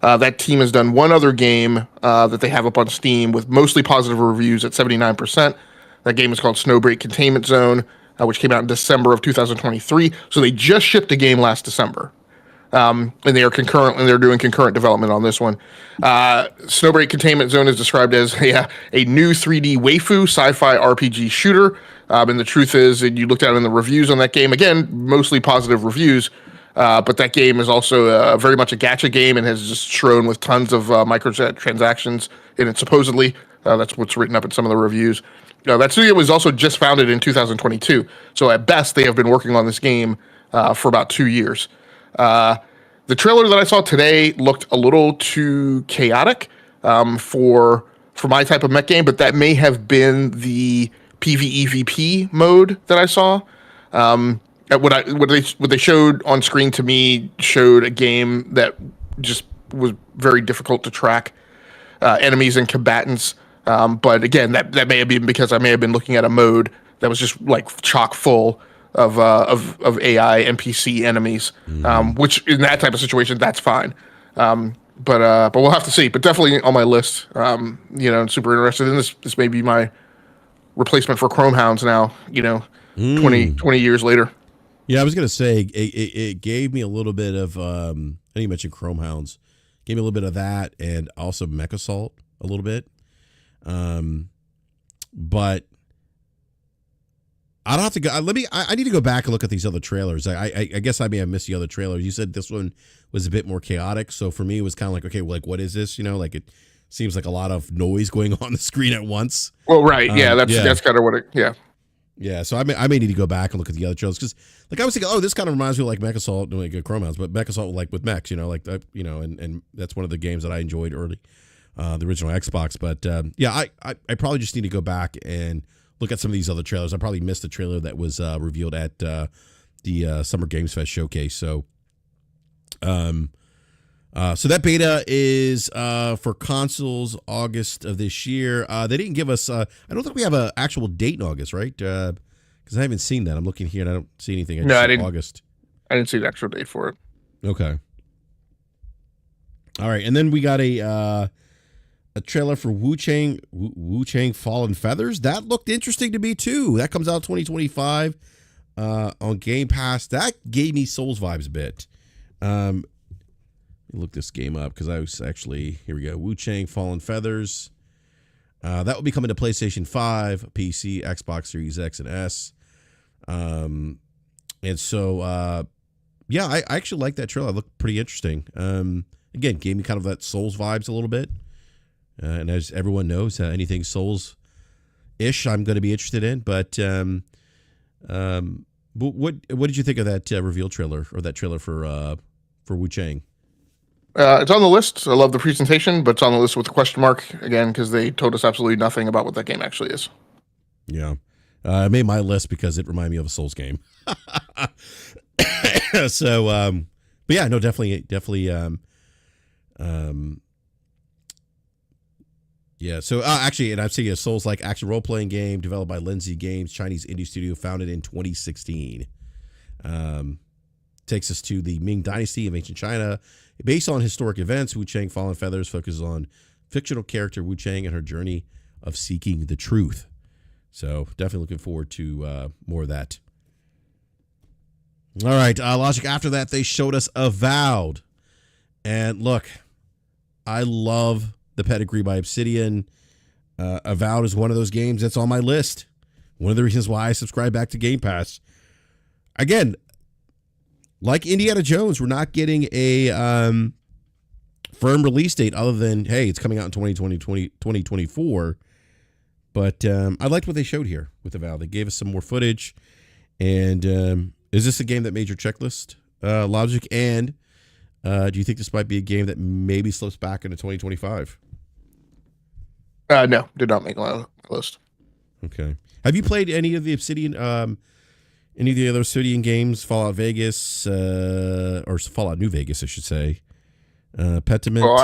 That team has done one other game that they have up on Steam with mostly positive reviews at 79%. That game is called Snowbreak Containment Zone, which came out in December of 2023. So they just shipped a game last December. And they're doing concurrent development on this one. Snowbreak Containment Zone is described as a new 3D waifu sci-fi RPG shooter. And the truth is, and you looked at it in the reviews on that game, again, mostly positive reviews. But that game is also very much a gacha game and has just strewn with tons of microtransactions in it, supposedly. That's what's written up in some of the reviews. That studio was also just founded in 2022. So at best, they have been working on this game for about 2 years. The trailer that I saw today looked a little too chaotic for my type of mech game, but that may have been the PvEVP mode that I saw. What they showed on screen to me showed a game that just was very difficult to track enemies and combatants. But again, that may have been because I may have been looking at a mode that was just like chock full of AI NPC enemies, which in that type of situation, that's fine. But we'll have to see. But definitely on my list. Super interested in this. This may be my replacement for Chrome Hounds now. 20 years later. Yeah, I was gonna say it gave me a little bit of. I think you mentioned Chrome Hounds. Gave me a little bit of that, and also Mech Assault a little bit. But I don't have to go. I need to go back and look at these other trailers. I guess I may have missed the other trailers. You said this one was a bit more chaotic, so for me it was kind of like, okay, like what is this? It seems like a lot of noise going on the screen at once. Well, right, that's kind of what it. Yeah. Yeah, so I may need to go back and look at the other trailers because, I was thinking, this kind of reminds me of like Mech Assault, like Chrome Hounds, but Mech Assault like with mechs, and that's one of the games that I enjoyed early, the original Xbox. But I probably just need to go back and look at some of these other trailers. I probably missed the trailer that was revealed at the Summer Games Fest showcase. So, so that beta is for consoles August of this year. They didn't give us. I don't think we have an actual date in August, right? Because I haven't seen that. I'm looking here and I don't see anything. I didn't. August. I didn't see the actual date for it. Okay. All right, and then we got a trailer for Wu Chang Fallen Feathers. That looked interesting to me too. That comes out 2025 on Game Pass. That gave me Souls vibes a bit. Let me look this game up because I was actually, here we go, Wu Chang Fallen Feathers. That will be coming to PlayStation 5, PC, Xbox Series X and S. And so, I actually like that trailer. It looked pretty interesting. Again, gave me kind of that Souls vibes a little bit. And as everyone knows, anything Souls-ish I'm going to be interested in. But what did you think of that reveal trailer or that trailer for Wu Chang? It's on the list. I love the presentation, but it's on the list with a question mark again because they told us absolutely nothing about what that game actually is. Yeah, I made my list because it reminded me of a Souls game. So, but yeah, no, definitely. Yeah. So actually, and I've seen a Souls-like action role-playing game developed by Lindsay Games, Chinese indie studio founded in 2016. Takes us to the Ming Dynasty of ancient China. Based on historic events, Wu Chang Fallen Feathers focuses on fictional character Wu Chang and her journey of seeking the truth. So definitely looking forward to more of that. All right, Logic. After that, they showed us Avowed. And look, I love the pedigree by Obsidian. Avowed is one of those games that's on my list. One of the reasons why I subscribe back to Game Pass. Again, like Indiana Jones, we're not getting a firm release date other than, hey, it's coming out in 2024. But I liked what they showed here with Avowed. They gave us some more footage. And is this a game that made your checklist, Logic? And do you think this might be a game that maybe slips back into 2025? No, did not make my list. Okay. Have you played any of the Obsidian, any of the other Obsidian games? Fallout Vegas, or Fallout New Vegas, I should say. Pentiment. Well,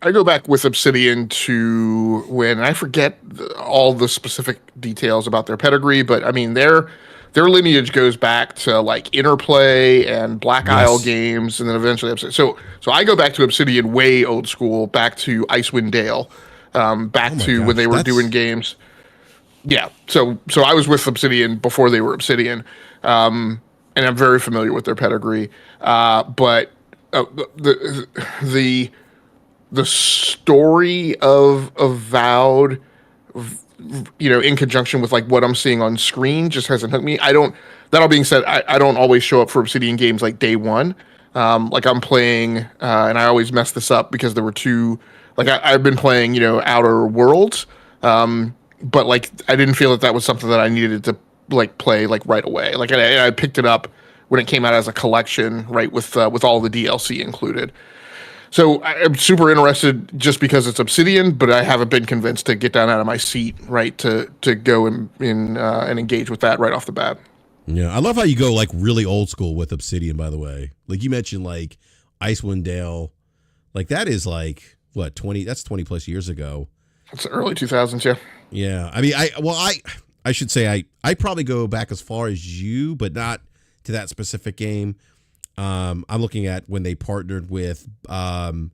I go back with Obsidian to when I forget all the specific details about their pedigree, but I mean their lineage goes back to like Interplay and Black Isle games, and then eventually Obsidian. So I go back to Obsidian way old school, back to Icewind Dale, back to when they were doing games. Yeah, so I was with Obsidian before they were Obsidian, and I'm very familiar with their pedigree, but. The story of Avowed, in conjunction with like what I'm seeing on screen, just hasn't hooked me. That all being said, I don't always show up for Obsidian games like day one. Like I'm playing, and I always mess this up because there were two. Like I've been playing, Outer Worlds, but like I didn't feel that was something that I needed to like play like right away. Like I picked it up when it came out as a collection, right, with all the DLC included. So I'm super interested just because it's Obsidian, but I haven't been convinced to get down out of my seat, right, to go and engage with that right off the bat. Yeah, I love how you go like really old school with Obsidian. By the way, like you mentioned, like Icewind Dale, like that is like what 20? That's 20 plus years ago. It's early 2000s, yeah. Yeah, I mean, I should say I probably go back as far as you, but not to that specific game. I'm looking at when they partnered with BioWare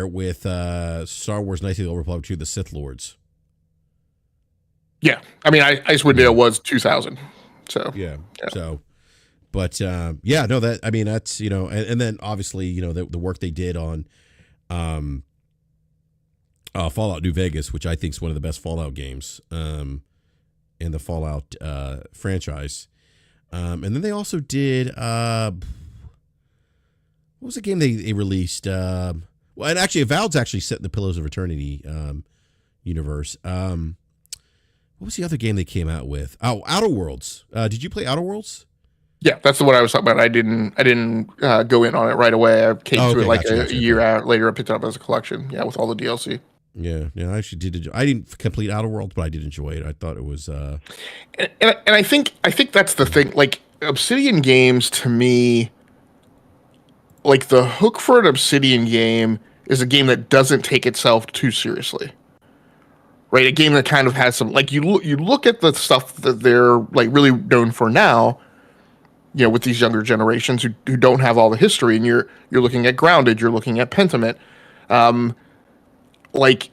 with Star Wars Knights of the Old Republic 2, the Sith Lords. Yeah. I mean, Icewind Dale was 2000. So, yeah. So, but yeah, no, that, I mean, that's, and then obviously, the work they did on Fallout New Vegas, which I think is one of the best Fallout games in the Fallout franchise. And then they also did, what was the game they released? Well, and actually, Avowed's actually set in the Pillars of Eternity universe. What was the other game they came out with? Oh, Outer Worlds. Did you play Outer Worlds? Yeah, that's the one I was talking about. I didn't go in on it right away. I came to it like a year out later. I picked it up as a collection. Yeah, with all the DLC. Yeah, I actually did. I didn't complete Outer Worlds, but I did enjoy it. I thought it was. And I think that's the thing. Like Obsidian games, to me, like the hook for an Obsidian game is a game that doesn't take itself too seriously. Right, a game that kind of has some like you look at the stuff that they're like really known for now. With these younger generations who don't have all the history, and you're looking at Grounded, you're looking at Pentiment. Like,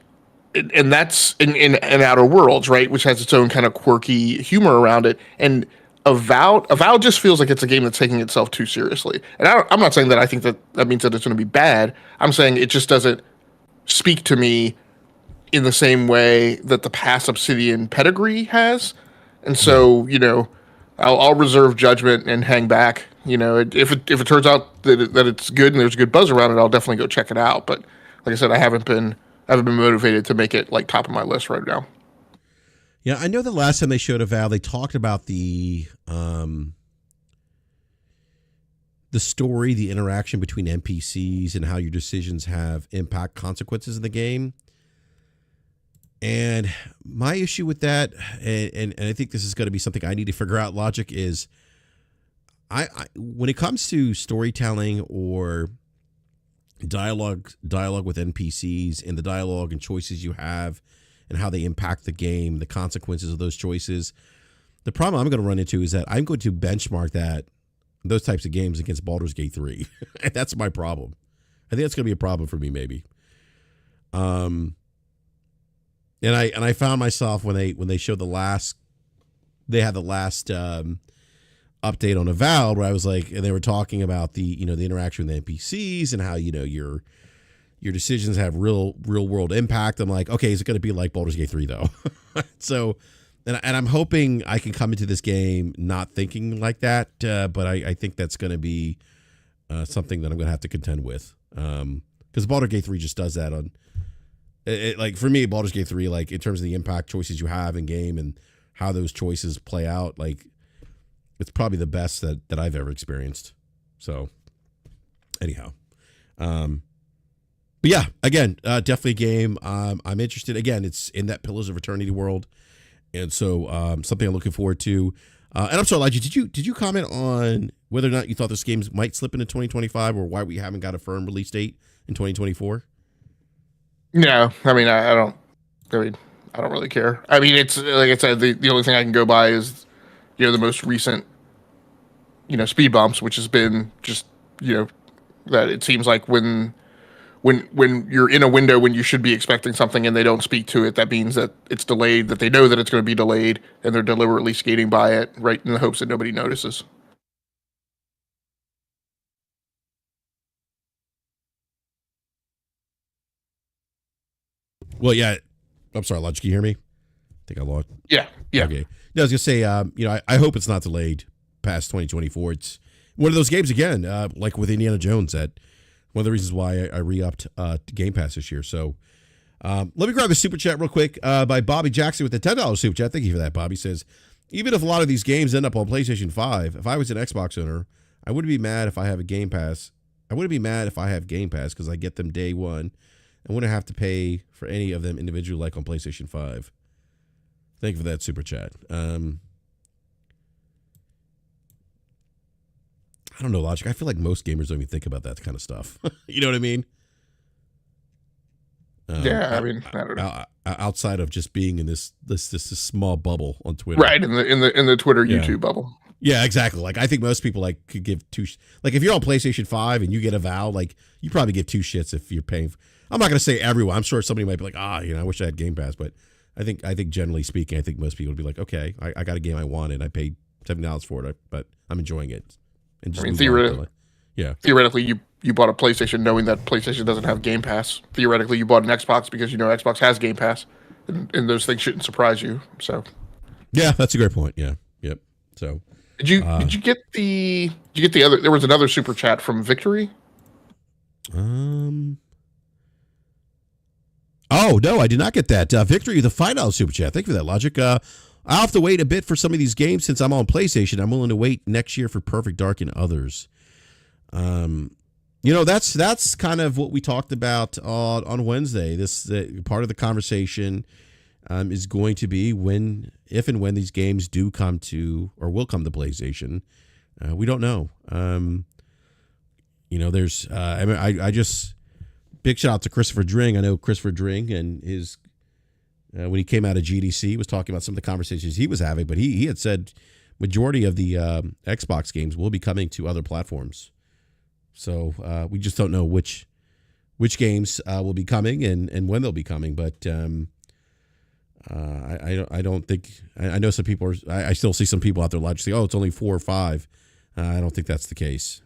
and that's in Outer Worlds, right, which has its own kind of quirky humor around it. And Avowed just feels like it's a game that's taking itself too seriously. And I'm not saying that I think that means that it's going to be bad. I'm saying it just doesn't speak to me in the same way that the past Obsidian pedigree has. And so, I'll reserve judgment and hang back. If it turns out that it's good and there's a good buzz around it, I'll definitely go check it out. But like I said, I haven't been motivated to make it like top of my list right now. Yeah, I know the last time they showed Avowed, they talked about the story, the interaction between NPCs, and how your decisions have impact consequences in the game. And my issue with that, and I think this is going to be something I need to figure out, Logic, is I when it comes to storytelling or dialogue with NPCs and the dialogue and choices you have and how they impact the game, the consequences of those choices, the problem I'm going to run into is that I'm going to benchmark those types of games against Baldur's Gate 3. And that's my problem. I think that's going to be a problem for me, maybe. And I found myself when they showed the last update on Avowed where I was like, and they were talking about the the interaction with the NPCs and how your decisions have real world impact. I'm like, okay, is it going to be like Baldur's Gate 3 though? So, and I'm hoping I can come into this game not thinking like that, but I think that's going to be something that I'm going to have to contend with, because Baldur's Gate 3 just does that on. Like for me, Baldur's Gate 3, like in terms of the impact choices you have in game and how those choices play out, like it's probably the best that I've ever experienced. So anyhow, but yeah, again, definitely a game I'm interested. Again, it's in that Pillars of Eternity world, and so something I'm looking forward to. And I'm sorry, Elijah, did you comment on whether or not you thought this game might slip into 2025 or why we haven't got a firm release date in 2024? No, I mean, I don't really care. I mean, it's like I said, the only thing I can go by is, the most recent, speed bumps, which has been just, that it seems like when you're in a window when you should be expecting something and they don't speak to it, that means that it's delayed, that they know that it's going to be delayed, and they're deliberately skating by it right in the hopes that nobody notices. Well, yeah. I'm sorry, Lodge. Can you hear me? I think I lost. Yeah. Okay. No, I was gonna say, I hope it's not delayed past 2024. It's one of those games again, like with Indiana Jones. That one of the reasons why I re-upped Game Pass this year. So let me grab a super chat real quick by Bobby Jackson with the $10 super chat. Thank you for that, Bobby. Says, even if a lot of these games end up on PlayStation 5, if I was an Xbox owner, I wouldn't be mad if I have a Game Pass. I wouldn't be mad if I have Game Pass because I get them day one. I wouldn't have to pay for any of them individually like on PlayStation 5. Thank you for that super chat. I don't know, Logic. I feel like most gamers don't even think about that kind of stuff. You know what I mean? Yeah, I mean, I don't know. Outside of just being in this small bubble on Twitter, Right, in the Twitter YouTube bubble. Yeah, exactly. Like I think most people could give two. Like if you're on PlayStation 5 and you get a Valve, like you probably give two shits if you're paying. I'm not going to say everyone. I'm sure somebody might be like, I wish I had Game Pass, but I think generally speaking, I think most people would be like, okay, I got a game I wanted. I paid $7 for it, but I'm enjoying it. And just theoretically, you bought a PlayStation knowing that PlayStation doesn't have Game Pass. Theoretically, you bought an Xbox because Xbox has Game Pass, and those things shouldn't surprise you. So, yeah, that's a great point. Yeah, yep. So, did you get the other? There was another super chat from Victory. Oh, no, I did not get that. Victory, the $5 super chat. Thank you for that, Logic. I'll have to wait a bit for some of these games since I'm on PlayStation. I'm willing to wait next year for Perfect Dark and others. That's kind of what we talked about on Wednesday. This part of the conversation is going to be if and when these games do come to or will come to PlayStation. We don't know. There's I just. Big shout out to Christopher Dring. I know Christopher Dring and his when he came out of GDC was talking about some of the conversations he was having, but he had said majority of the Xbox games will be coming to other platforms. So we just don't know which games will be coming and when they'll be coming. But I don't think I know some people I still see some people out there like say, oh, it's only 4 or 5. I don't think that's the case.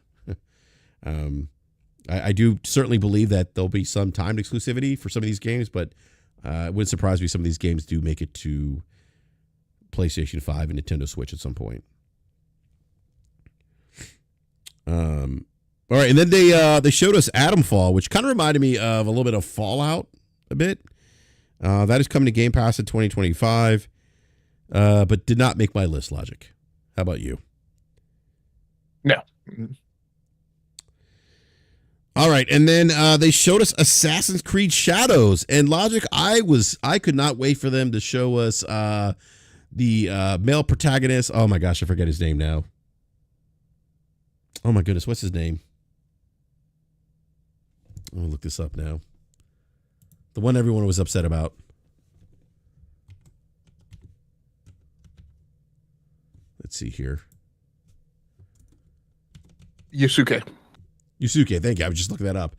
I do certainly believe that there'll be some timed exclusivity for some of these games, but it wouldn't surprise me some of these games do make it to PlayStation 5 and Nintendo Switch at some point. All right, and then they showed us Atomfall, which kind of reminded me of a little bit of Fallout a bit. That is coming to Game Pass in 2025, but did not make my list, Logic. How about you? No. All right, and then they showed us Assassin's Creed Shadows, and Logic, I could not wait for them to show us the male protagonist. Oh my gosh, I forget his name now. Oh my goodness, what's his name? I'm gonna look this up now. The one everyone was upset about. Let's see here. Yusuke, thank you. I was just looking that up.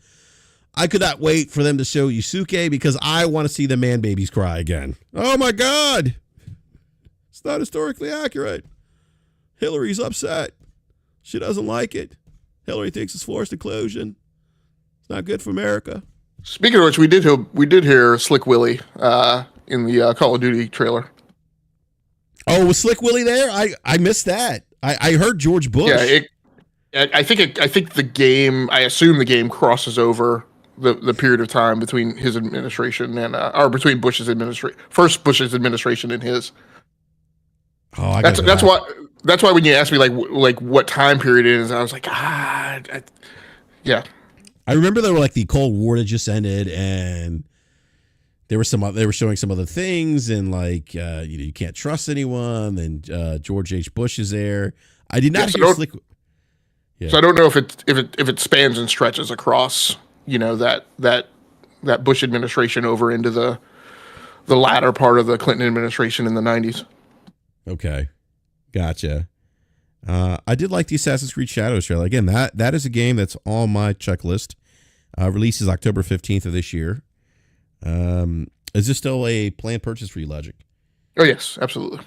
I could not wait for them to show Yusuke because I want to see the man babies cry again. Oh my God. It's not historically accurate. Hillary's upset. She doesn't like it. Hillary thinks it's forced inclusion. It's not good for America. Speaking of which, we did hear Slick Willie in the Call of Duty trailer. Oh, was Slick Willie there? I missed that. I heard George Bush. Yeah, I think the game. I assume the game crosses over the period of time between his administration and or between Bush's administration, first Bush's administration and his. Oh, that's why when you asked me like what time period it is, I was like, yeah. I remember there were like the Cold War that just ended, and they were showing some other things, and like you can't trust anyone. And George H. Bush is there. I did not hear Slick. Yeah. So I don't know if it spans and stretches across, that Bush administration over into the latter part of the Clinton administration in the 90s. Okay, gotcha. I did like the Assassin's Creed Shadows trailer. Again, that is a game that's on my checklist. Releases October 15th of this year. Is this still a planned purchase for you, Logic? Oh yes, absolutely.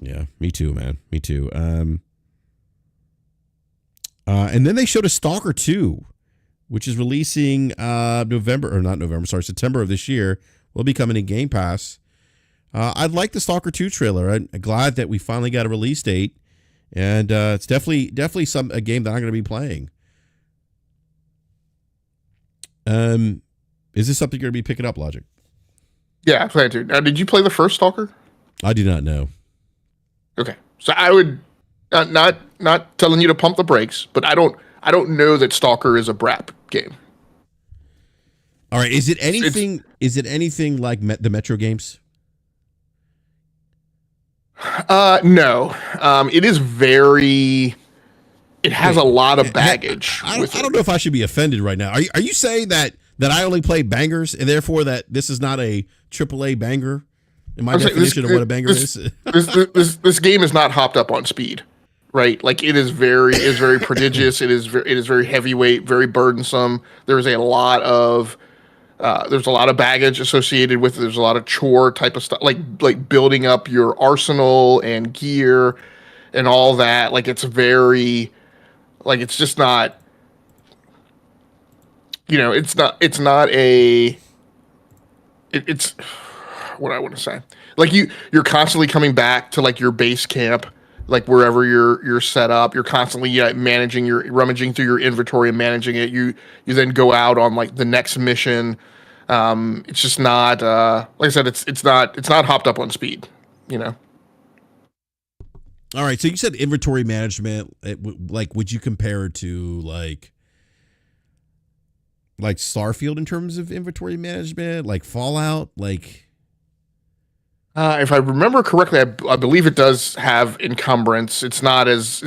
Yeah, me too, man. Me too. And then they showed a Stalker 2, which is releasing September of this year. Will be coming in Game Pass. I'd like the Stalker 2 trailer. I'm glad that we finally got a release date, and it's definitely a game that I'm going to be playing. Is this something you're going to be picking up, Logic? Yeah, I plan to. Now, did you play the first Stalker? I do not know. Okay, so I would not telling you to pump the brakes, but I don't know that Stalker is a BRAP game. All right, is it anything? Is it anything like the Metro games? No. It is very. It has a lot of baggage. I don't know if I should be offended right now. Are you saying that I only play bangers and therefore that this is not a AAA banger? In my definition of what a banger is. This game is not hopped up on speed, right? Like it is very prodigious. It is very heavyweight, very burdensome. There's a lot of baggage associated with it. There's a lot of chore type of stuff, like building up your arsenal and gear and all that. Like it's very, like it's just not. It's what I want to say. Like you're constantly coming back to like your base camp, like wherever you're set up. You're constantly rummaging through your inventory and managing it. You then go out on like the next mission. It's just not like I said. It's not hopped up on speed. All right. So you said inventory management. Would you compare it to like Starfield in terms of inventory management, like Fallout, like? If I remember correctly, I believe it does have encumbrance. It's not as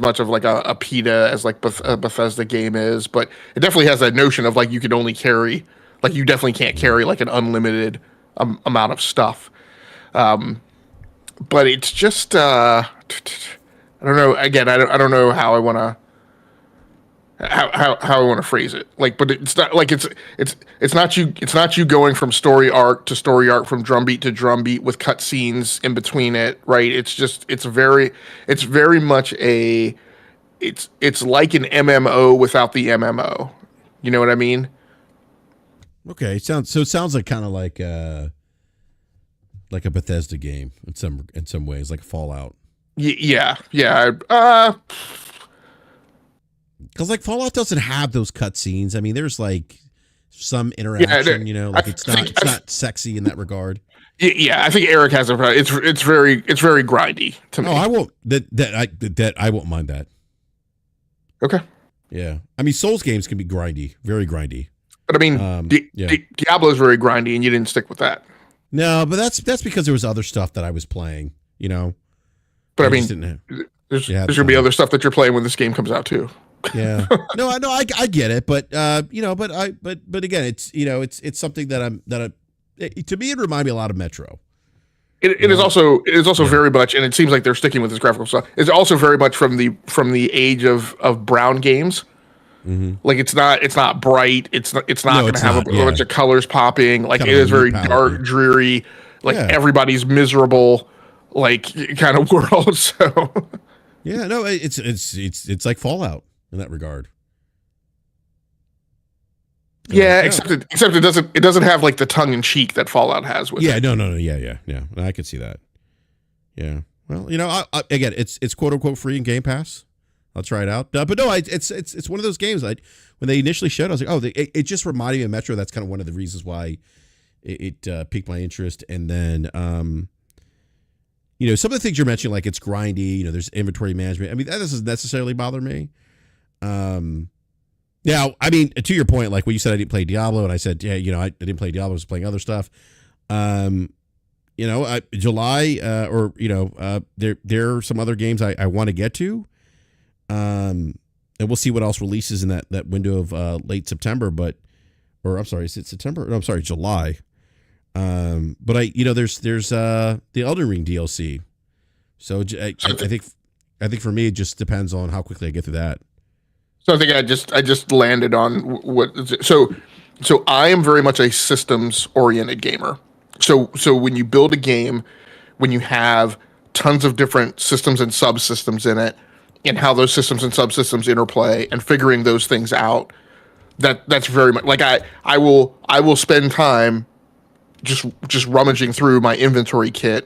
much of like a PETA as like a Bethesda game is, but it definitely has that notion of like you can only carry, like you definitely can't carry like an unlimited amount of stuff. But it's just I don't know. Again, I don't know how I want to. How I want to phrase it, like, but it's not like it's not you going from story arc to story arc, from drumbeat to drumbeat with cut scenes in between it, right? It's very much it's like an MMO without the MMO. You know what I mean? Okay, it sounds like kind of like a Bethesda game in some ways, like Fallout. Yeah. Because like Fallout doesn't have those cutscenes. I mean, there's like some interaction, like it's not sexy in that regard. Yeah, I think Eric has a problem. It's very grindy to me. Oh, I won't I won't mind that. Okay. Yeah, I mean, Souls games can be grindy, very grindy. But I mean, Diablo's very grindy, and you didn't stick with that. No, but that's because there was other stuff that I was playing, But I mean, there's gonna be other stuff that you're playing when this game comes out too. Yeah. No, I know. I get it, but but again, it's something that to me it reminded me a lot of Metro. It is also very much, and it seems like they're sticking with this graphical stuff. It's also very much from the age of Brown games. Mm-hmm. Like it's not bright. It's not going to have a bunch of colors popping. Like it is very dark, dreary. Like everybody's miserable. Like kind of world. So. Yeah, no, it's like Fallout in that regard. Yeah, except it doesn't have like the tongue in cheek that Fallout has with it. No, yeah. I could see that. Yeah, well, again, it's quote unquote free in Game Pass. I'll try it out. But no, it's one of those games. When they initially showed, I was like, oh, it just reminded me of Metro. That's kind of one of the reasons why it piqued my interest. And then, some of the things you're mentioning, like it's grindy. There's inventory management. I mean, that doesn't necessarily bother me. Now, I mean, to your point, like when you said I didn't play Diablo, and I said, yeah, I didn't play Diablo, I was playing other stuff. July, there are some other games I want to get to. And we'll see what else releases in that window of late September, is it September? No, I'm sorry, July. But there's the Elden Ring DLC. So I think for me it just depends on how quickly I get through that. So I think I just landed on what. So I am very much a systems oriented gamer. So when you build a game, when you have tons of different systems and subsystems in it, and how those systems and subsystems interplay, and figuring those things out, that's very much like I will spend time just rummaging through my inventory kit,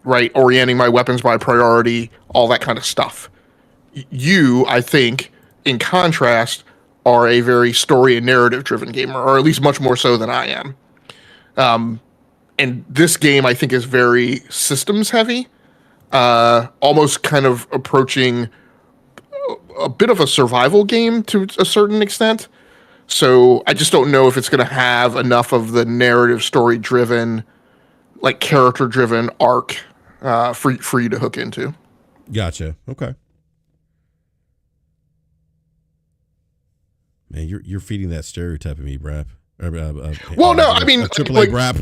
right, orienting my weapons by priority, all that kind of stuff. You, I think, in contrast, are a very story and narrative driven gamer, or at least much more so than I am. And this game, I think, is very systems heavy, almost kind of approaching a bit of a survival game to a certain extent. So I just don't know if it's going to have enough of the narrative story driven, like character driven arc for you to hook into. Gotcha. Okay. Man, you're feeding that stereotype of me, BRAP. Well, no, I mean, AAA like, BRAP.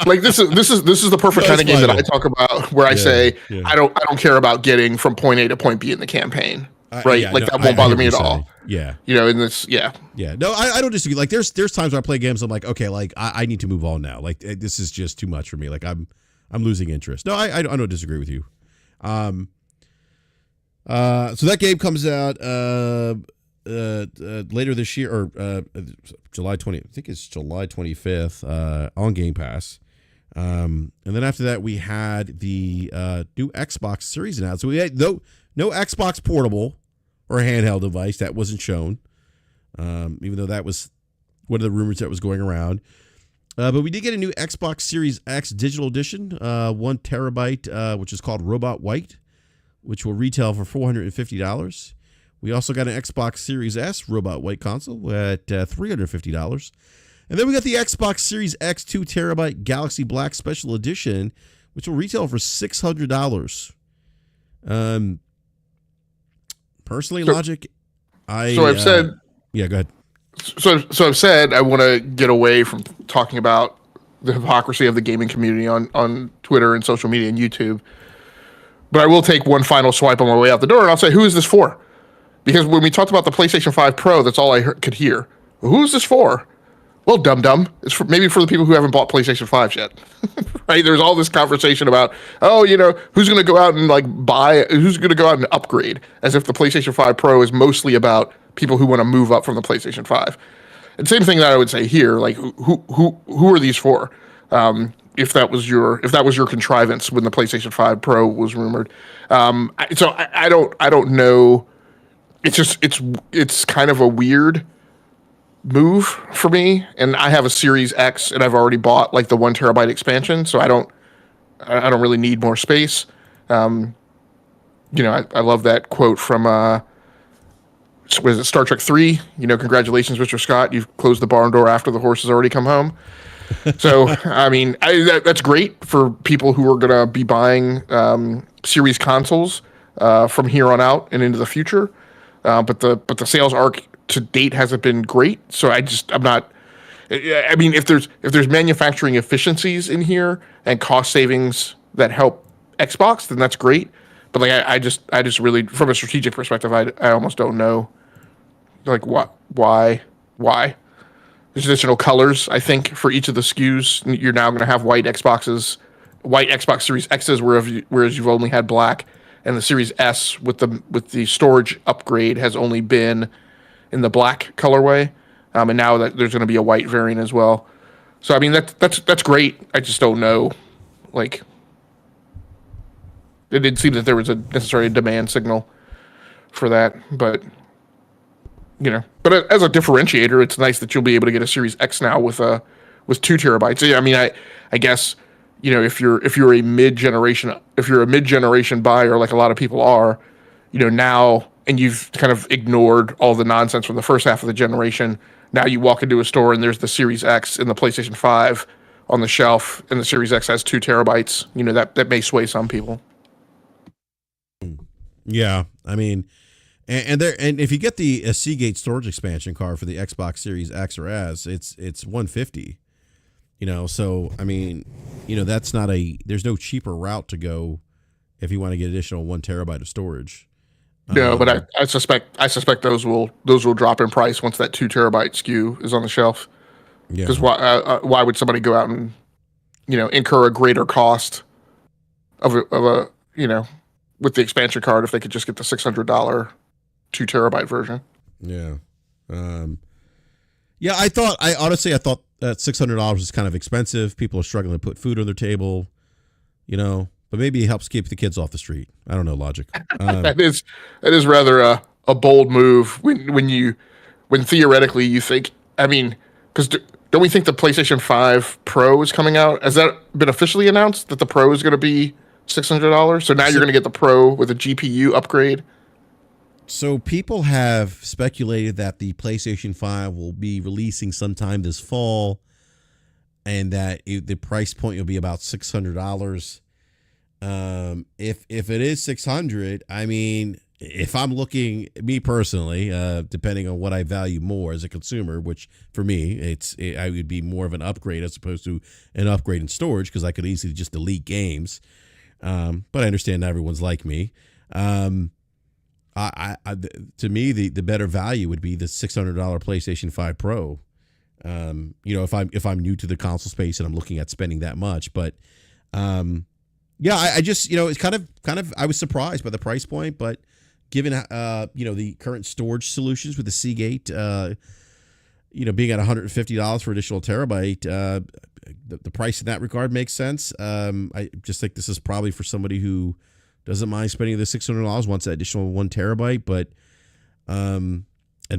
like this is the perfect kind of game that I talk about, where I say I don't care about getting from point A to point B in the campaign, right? That won't bother me at all. Yeah, in this, yeah. No, I don't disagree. Like, there's times where I play games, I'm like, okay, like I need to move on now. Like, this is just too much for me. Like, I'm losing interest. No, I don't disagree with you. So that game comes out later this year, or July 20. I think it's July 25th on Game Pass. And then after that, we had the new Xbox Series announced. So we had no Xbox Portable or handheld device. That wasn't shown, even though that was one of the rumors that was going around. But we did get a new Xbox Series X digital edition, 1 terabyte, which is called Robot White, which will retail for $450. We also got an Xbox Series S Robot White console at $350. And then we got the Xbox Series X 2 terabyte Galaxy Black Special Edition, which will retail for $600. Personally, Logic, I've said... Yeah, go ahead. So I've said I want to get away from talking about the hypocrisy of the gaming community on Twitter and social media and YouTube. But I will take one final swipe on my way out the door, and I'll say, who is this for? Because when we talked about the PlayStation 5 Pro, that's all I could hear. Who is this for? Well, dum-dum. It's maybe for the people who haven't bought PlayStation 5s yet. Right? There's all this conversation about, who's going to go out and who's going to go out and upgrade, as if the PlayStation 5 Pro is mostly about people who want to move up from the PlayStation 5. And same thing that I would say here, like who are these for? If that was your contrivance when the PlayStation 5 Pro was rumored. I don't know. It's kind of a weird move for me, and I have a Series X, and I've already bought like the 1 terabyte expansion, so I don't really need more space. I love that quote from was it Star Trek 3? Congratulations, Mr. Scott, you've closed the barn door after the horse has already come home. So I mean, that's great for people who are gonna be buying series consoles from here on out and into the future. But the sales arc to date hasn't been great. So I'm not. I mean, if there's manufacturing efficiencies in here and cost savings that help Xbox, then that's great. But like I just really, from a strategic perspective, I almost don't know, like why. There's additional colors, I think, for each of the SKUs. You're now going to have white Xbox Series X's, whereas you've only had black, and the Series S with the storage upgrade has only been in the black colorway, and now that there's going to be a white variant as well. So I mean that's great. I just don't know, like, it didn't seem that there was a necessarily a demand signal for that, but but as a differentiator, it's nice that you'll be able to get a Series X now with 2 TB. So, yeah, I mean, I guess if you're a mid generation buyer, like a lot of people are, now, and you've kind of ignored all the nonsense from the first half of the generation. Now you walk into a store and there's the Series X and the PlayStation 5 on the shelf, and the Series X has 2 TB. That may sway some people. Yeah, I mean, and if you get the Seagate storage expansion card for the Xbox Series X or S, it's $150. So I mean, that's not there's no cheaper route to go if you want to get additional 1 TB of storage. No, but I suspect those will drop in price once that 2 TB SKU is on the shelf. Yeah. Because why would somebody go out and incur a greater cost of a with the expansion card if they could just get the $600 2 TB version? Yeah. Yeah, I thought that $600 is kind of expensive. People are struggling to put food on their table, but maybe it helps keep the kids off the street. I don't know, Logic. That is rather a bold move when theoretically you think, I mean, because don't we think the PlayStation 5 Pro is coming out? Has that been officially announced that the Pro is going to be $600? So now you're going to get the Pro with a GPU upgrade? So people have speculated that the PlayStation 5 will be releasing sometime this fall, and that the price point will be about $600. If it is $600, I mean, if I'm looking, me personally, depending on what I value more as a consumer, which for me, I would be more of an upgrade as opposed to an upgrade in storage, because I could easily just delete games. But I understand not everyone's like me. To me, the better value would be the $600 PlayStation 5 Pro. If I'm new to the console space and I'm looking at spending that much, but yeah, I just it's kind of I was surprised by the price point, but given the current storage solutions with the Seagate, being at $150 for additional terabyte, the price in that regard makes sense. I just think this is probably for somebody who doesn't mind spending the $600, wants that additional 1 TB. But in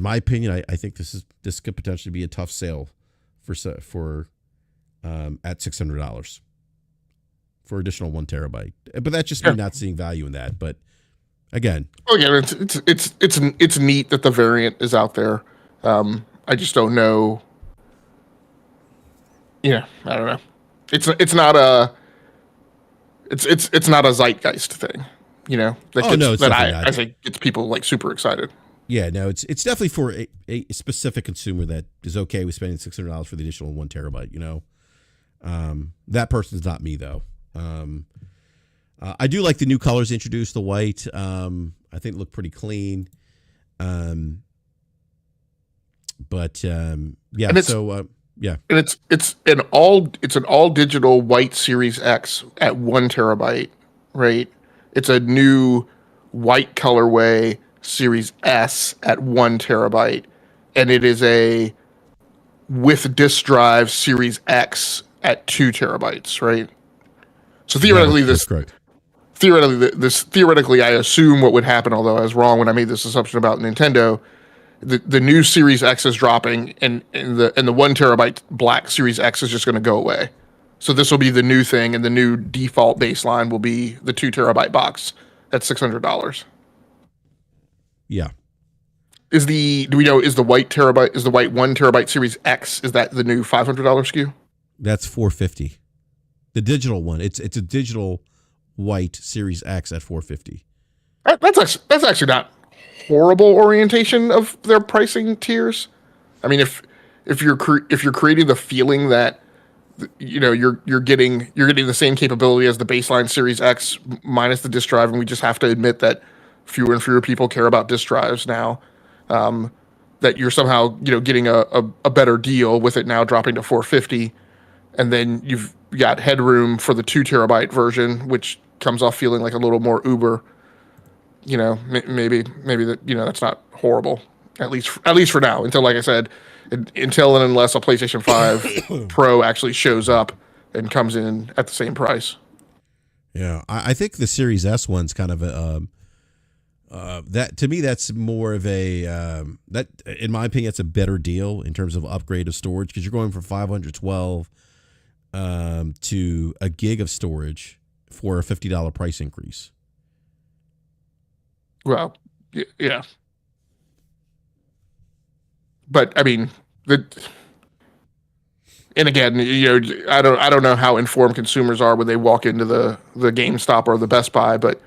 my opinion, I think this could potentially be a tough sale for at $600 for additional 1 TB. But that's just me not seeing value in that. But again, it's neat that the variant is out there. I just don't know. I don't know. It's not a zeitgeist thing, I think gets people like super excited. Yeah, no, it's definitely for a specific consumer that is okay with spending $600 for the additional 1 TB. That person's not me though. I do like the new colors introduced. The white, I think look pretty clean. But yeah, yeah, and it's an all digital white Series X at 1 TB, right? It's a new white colorway Series S at 1 TB, and it is a with disk drive Series X at 2 TB, right? So theoretically, theoretically, I assume what would happen, although I was wrong when I made this assumption about Nintendo. The new Series X is dropping, and the 1 TB black Series X is just going to go away. So this will be the new thing, and the new default baseline will be the 2 TB box at $600. Yeah. Is the white 1 TB Series X, is that the new $500 SKU? That's $450. The digital one. It's a digital white Series X at $450. That's actually not horrible orientation of their pricing tiers. I mean, if you're creating the feeling that you're getting the same capability as the baseline Series X minus the disk drive, and we just have to admit that fewer and fewer people care about disk drives now, that you're somehow getting a better deal with it now dropping to $450, and then you've got headroom for the 2 TB version, which comes off feeling like a little more Uber. maybe that that's not horrible. At least for now. Until, like I said, until and unless a PlayStation 5 Pro actually shows up and comes in at the same price. Yeah, I think the Series S one's kind of a that to me that's more of a that in my opinion it's a better deal in terms of upgrade of storage because you're going from 512 to a gig of storage for a $50 price increase. Well, yeah, but I mean and again, I don't know how informed consumers are when they walk into the GameStop or the Best Buy, but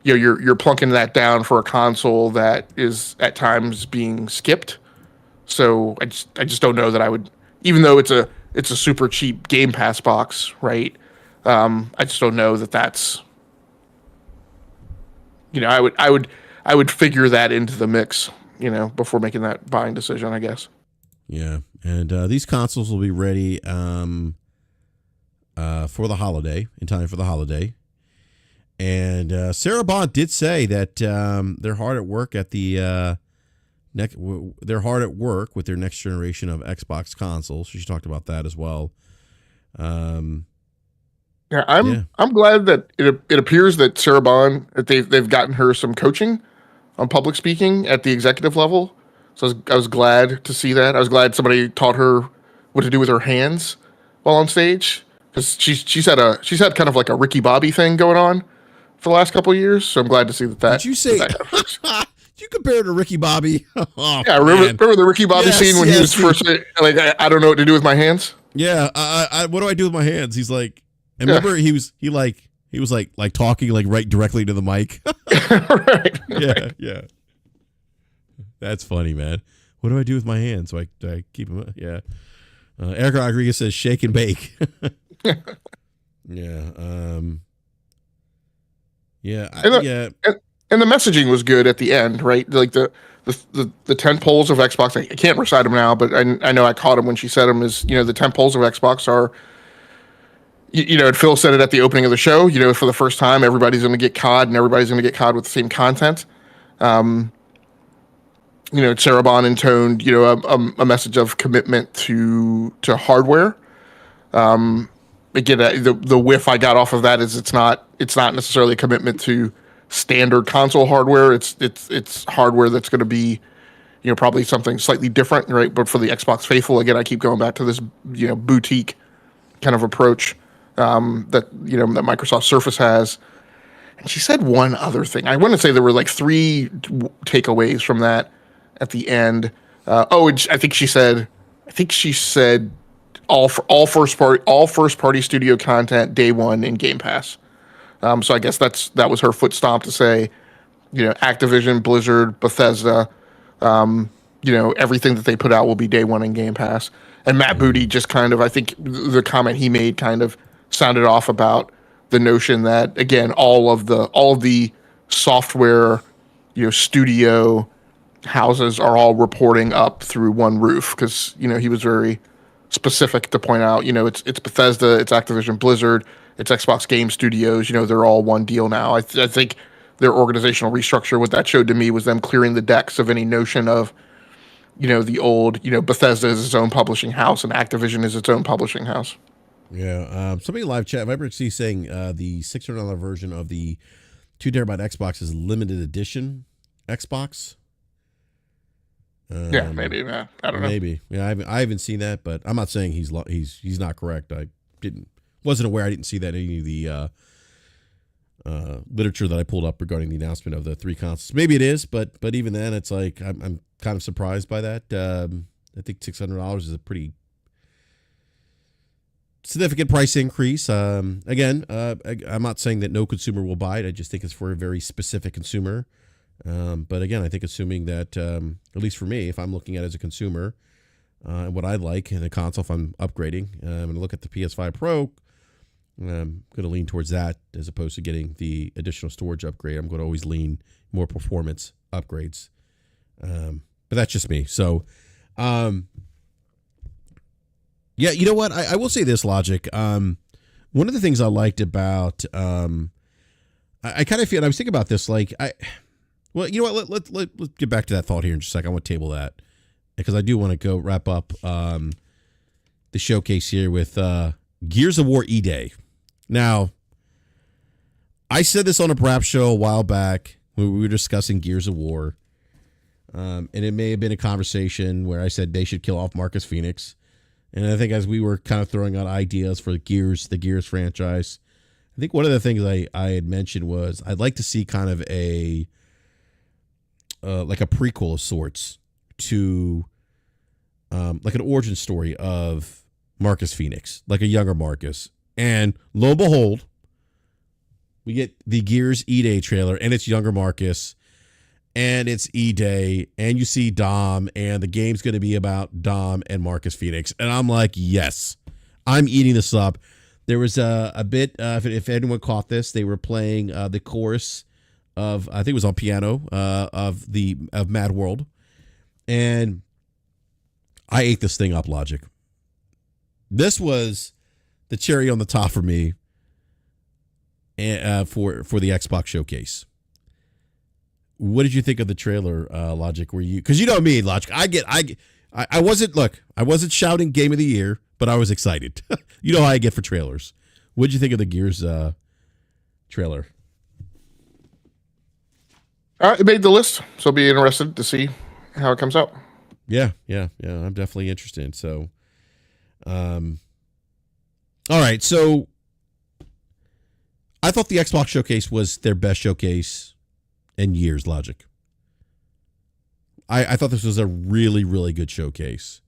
you're plunking that down for a console that is at times being skipped. So I just don't know that I would, even though it's a super cheap Game Pass box, right? I just don't know that that's I would figure that into the mix, before making that buying decision, I guess. Yeah, and these consoles will be ready for the holiday, in time for the holiday. And Sarah Bond did say that they're hard at work at the they're hard at work with their next generation of Xbox consoles. She talked about that as well. I'm glad that it appears that Sarah Bond, that they've gotten her some coaching on public speaking at the executive level. So I was glad to see that. I was glad somebody taught her what to do with her hands while on stage, because she's had kind of like a Ricky Bobby thing going on for the last couple of years. So I'm glad to see that. Did you say? Did you compare it to Ricky Bobby? Oh, yeah, remember the Ricky Bobby scene when he was first like, I don't know what to do with my hands. Yeah, what do I do with my hands? He's like, and remember he was like talking like right directly to the mic. Right. Yeah. That's funny, man. What do I do with my hands? Do I keep them? Yeah. Eric Rodriguez says shake and bake. Yeah. Yeah. And the messaging was good at the end, right? Like the 10 poles of Xbox. I can't recite them now, but I know I caught them when she said them. Is the 10 poles of Xbox are. And Phil said it at the opening of the show. For the first time, everybody's going to get COD, and everybody's going to get COD with the same content. Sarah Bond intoned, a message of commitment to hardware. Again, the whiff I got off of that is it's not necessarily a commitment to standard console hardware. It's hardware that's going to be, probably something slightly different, right? But for the Xbox faithful, again, I keep going back to this, boutique kind of approach that Microsoft Surface has. And she said one other thing. I want to say there were like 3 takeaways from that at the end. I think she said all first party studio content day one in Game Pass. So I guess that was her foot stomp to say, Activision, Blizzard, Bethesda, everything that they put out will be day one in Game Pass. And Matt Booty just kind of, I think the comment he made kind of sounded off about the notion that, again, all of the software, studio houses are all reporting up through one roof, because he was very specific to point out, it's Bethesda, it's Activision Blizzard, it's Xbox Game Studios, they're all one deal now. I think their organizational restructure, what that showed to me was them clearing the decks of any notion of the old, Bethesda is its own publishing house and Activision is its own publishing house. Yeah. Somebody live chat, Vibrant saying the $600 version of the 2 terabyte Xbox is limited edition Xbox. Yeah, maybe. I don't know. Maybe. Yeah, I haven't seen that, but I'm not saying he's not correct. I wasn't aware. I didn't see that in any of the literature that I pulled up regarding the announcement of the 3 consoles. Maybe it is, but even then, it's like I'm kind of surprised by that. I think $600 is a pretty significant price increase. Again, I'm not saying that no consumer will buy it. I just think it's for a very specific consumer. But again, I think assuming that, at least for me, if I'm looking at it as a consumer, what I like in a console, if I'm upgrading, I'm going to look at the PS5 Pro. I'm going to lean towards that as opposed to getting the additional storage upgrade. I'm going to always lean more performance upgrades. But that's just me. So, yeah, you know what? I will say this, Logic. One of the things I liked about, I kind of feel, and I was thinking about this, like Well, you know what? Let's get back to that thought here in just a second. I want to table that because I do want to go wrap up the showcase here with Gears of War E-Day. Now, I said this on a BRAP show a while back when we were discussing Gears of War, and it may have been a conversation where I said they should kill off Marcus Phoenix. And I think as we were kind of throwing out ideas for the Gears franchise, I think one of the things I had mentioned was I'd like to see kind of a like a prequel of sorts to like an origin story of Marcus Phoenix, like a younger Marcus. And lo and behold, we get the Gears E-Day trailer, and it's younger Marcus, and it's E-Day, and you see Dom, and the game's going to be about Dom and Marcus Phoenix. And I'm like, yes, I'm eating this up. There was a bit, if anyone caught this, they were playing the chorus of, I think it was on piano, of Mad World. And I ate this thing up, Logic. This was the cherry on the top for me for the Xbox showcase. What did you think of the trailer, Logic? Were you, because you know me, Logic, I wasn't shouting Game of the Year, but I was excited. You know how I get for trailers. What did you think of the Gears trailer? It made the list, so I'll be interested to see how it comes out. Yeah. I'm definitely interested. So, all right. So, I thought the Xbox showcase was their best showcase in years, Logic. I thought this was a really, really good showcase.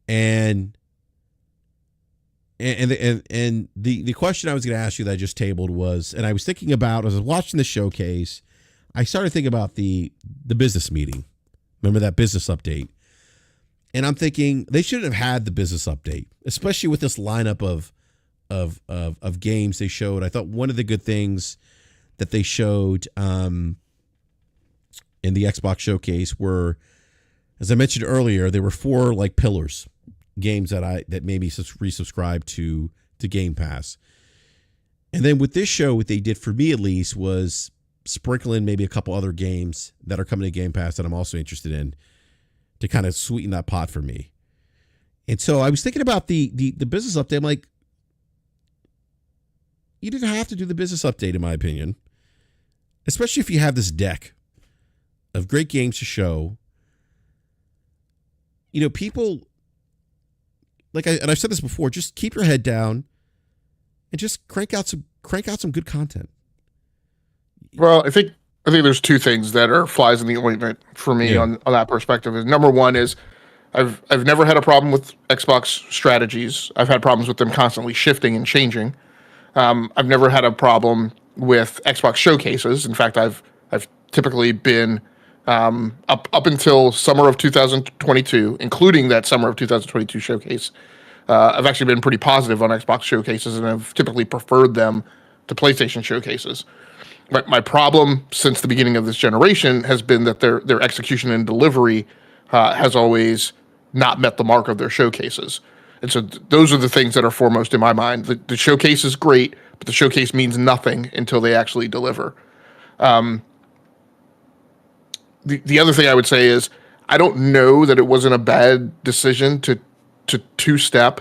And the question I was going to ask you that I just tabled was, and I was thinking about, as I was watching the showcase, I started thinking about the business meeting. Remember that business update? And I'm thinking they shouldn't have had the business update, especially with this lineup of games they showed. I thought one of the good things that they showed in the Xbox showcase were, as I mentioned earlier, there were 4 like pillars, games that made me resubscribe to Game Pass. And then with this show, what they did for me at least was sprinkle in maybe a couple other games that are coming to Game Pass that I'm also interested in to kind of sweeten that pot for me. And so I was thinking about the business update. I'm like, you didn't have to do the business update, in my opinion, especially if you have this deck of great games to show. You know, people, and I've said this before, just keep your head down and just crank out some good content. Well, I think there's 2 things that are flies in the ointment for me on that perspective. Is number one is I've never had a problem with Xbox strategies. I've had problems with them constantly shifting and changing. I've never had a problem with Xbox showcases. In fact, I've typically been up until summer of 2022, including that summer of 2022 showcase. I've actually been pretty positive on Xbox showcases, and I've typically preferred them to PlayStation showcases. My problem since the beginning of this generation has been that their execution and delivery has always not met the mark of their showcases. And so those are the things that are foremost in my mind. The showcase is great, but the showcase means nothing until they actually deliver. The other thing I would say is I don't know that it wasn't a bad decision to two-step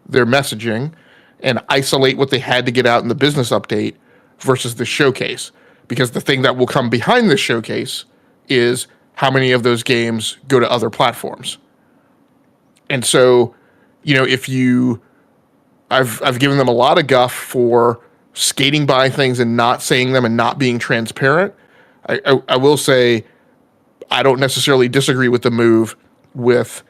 their messaging and isolate what they had to get out in the business update versus the showcase. Because the thing that will come behind the showcase is how many of those games go to other platforms. And so, you know, I've given them a lot of guff for skating by things and not saying them and not being transparent. I will say I don't necessarily disagree with the move with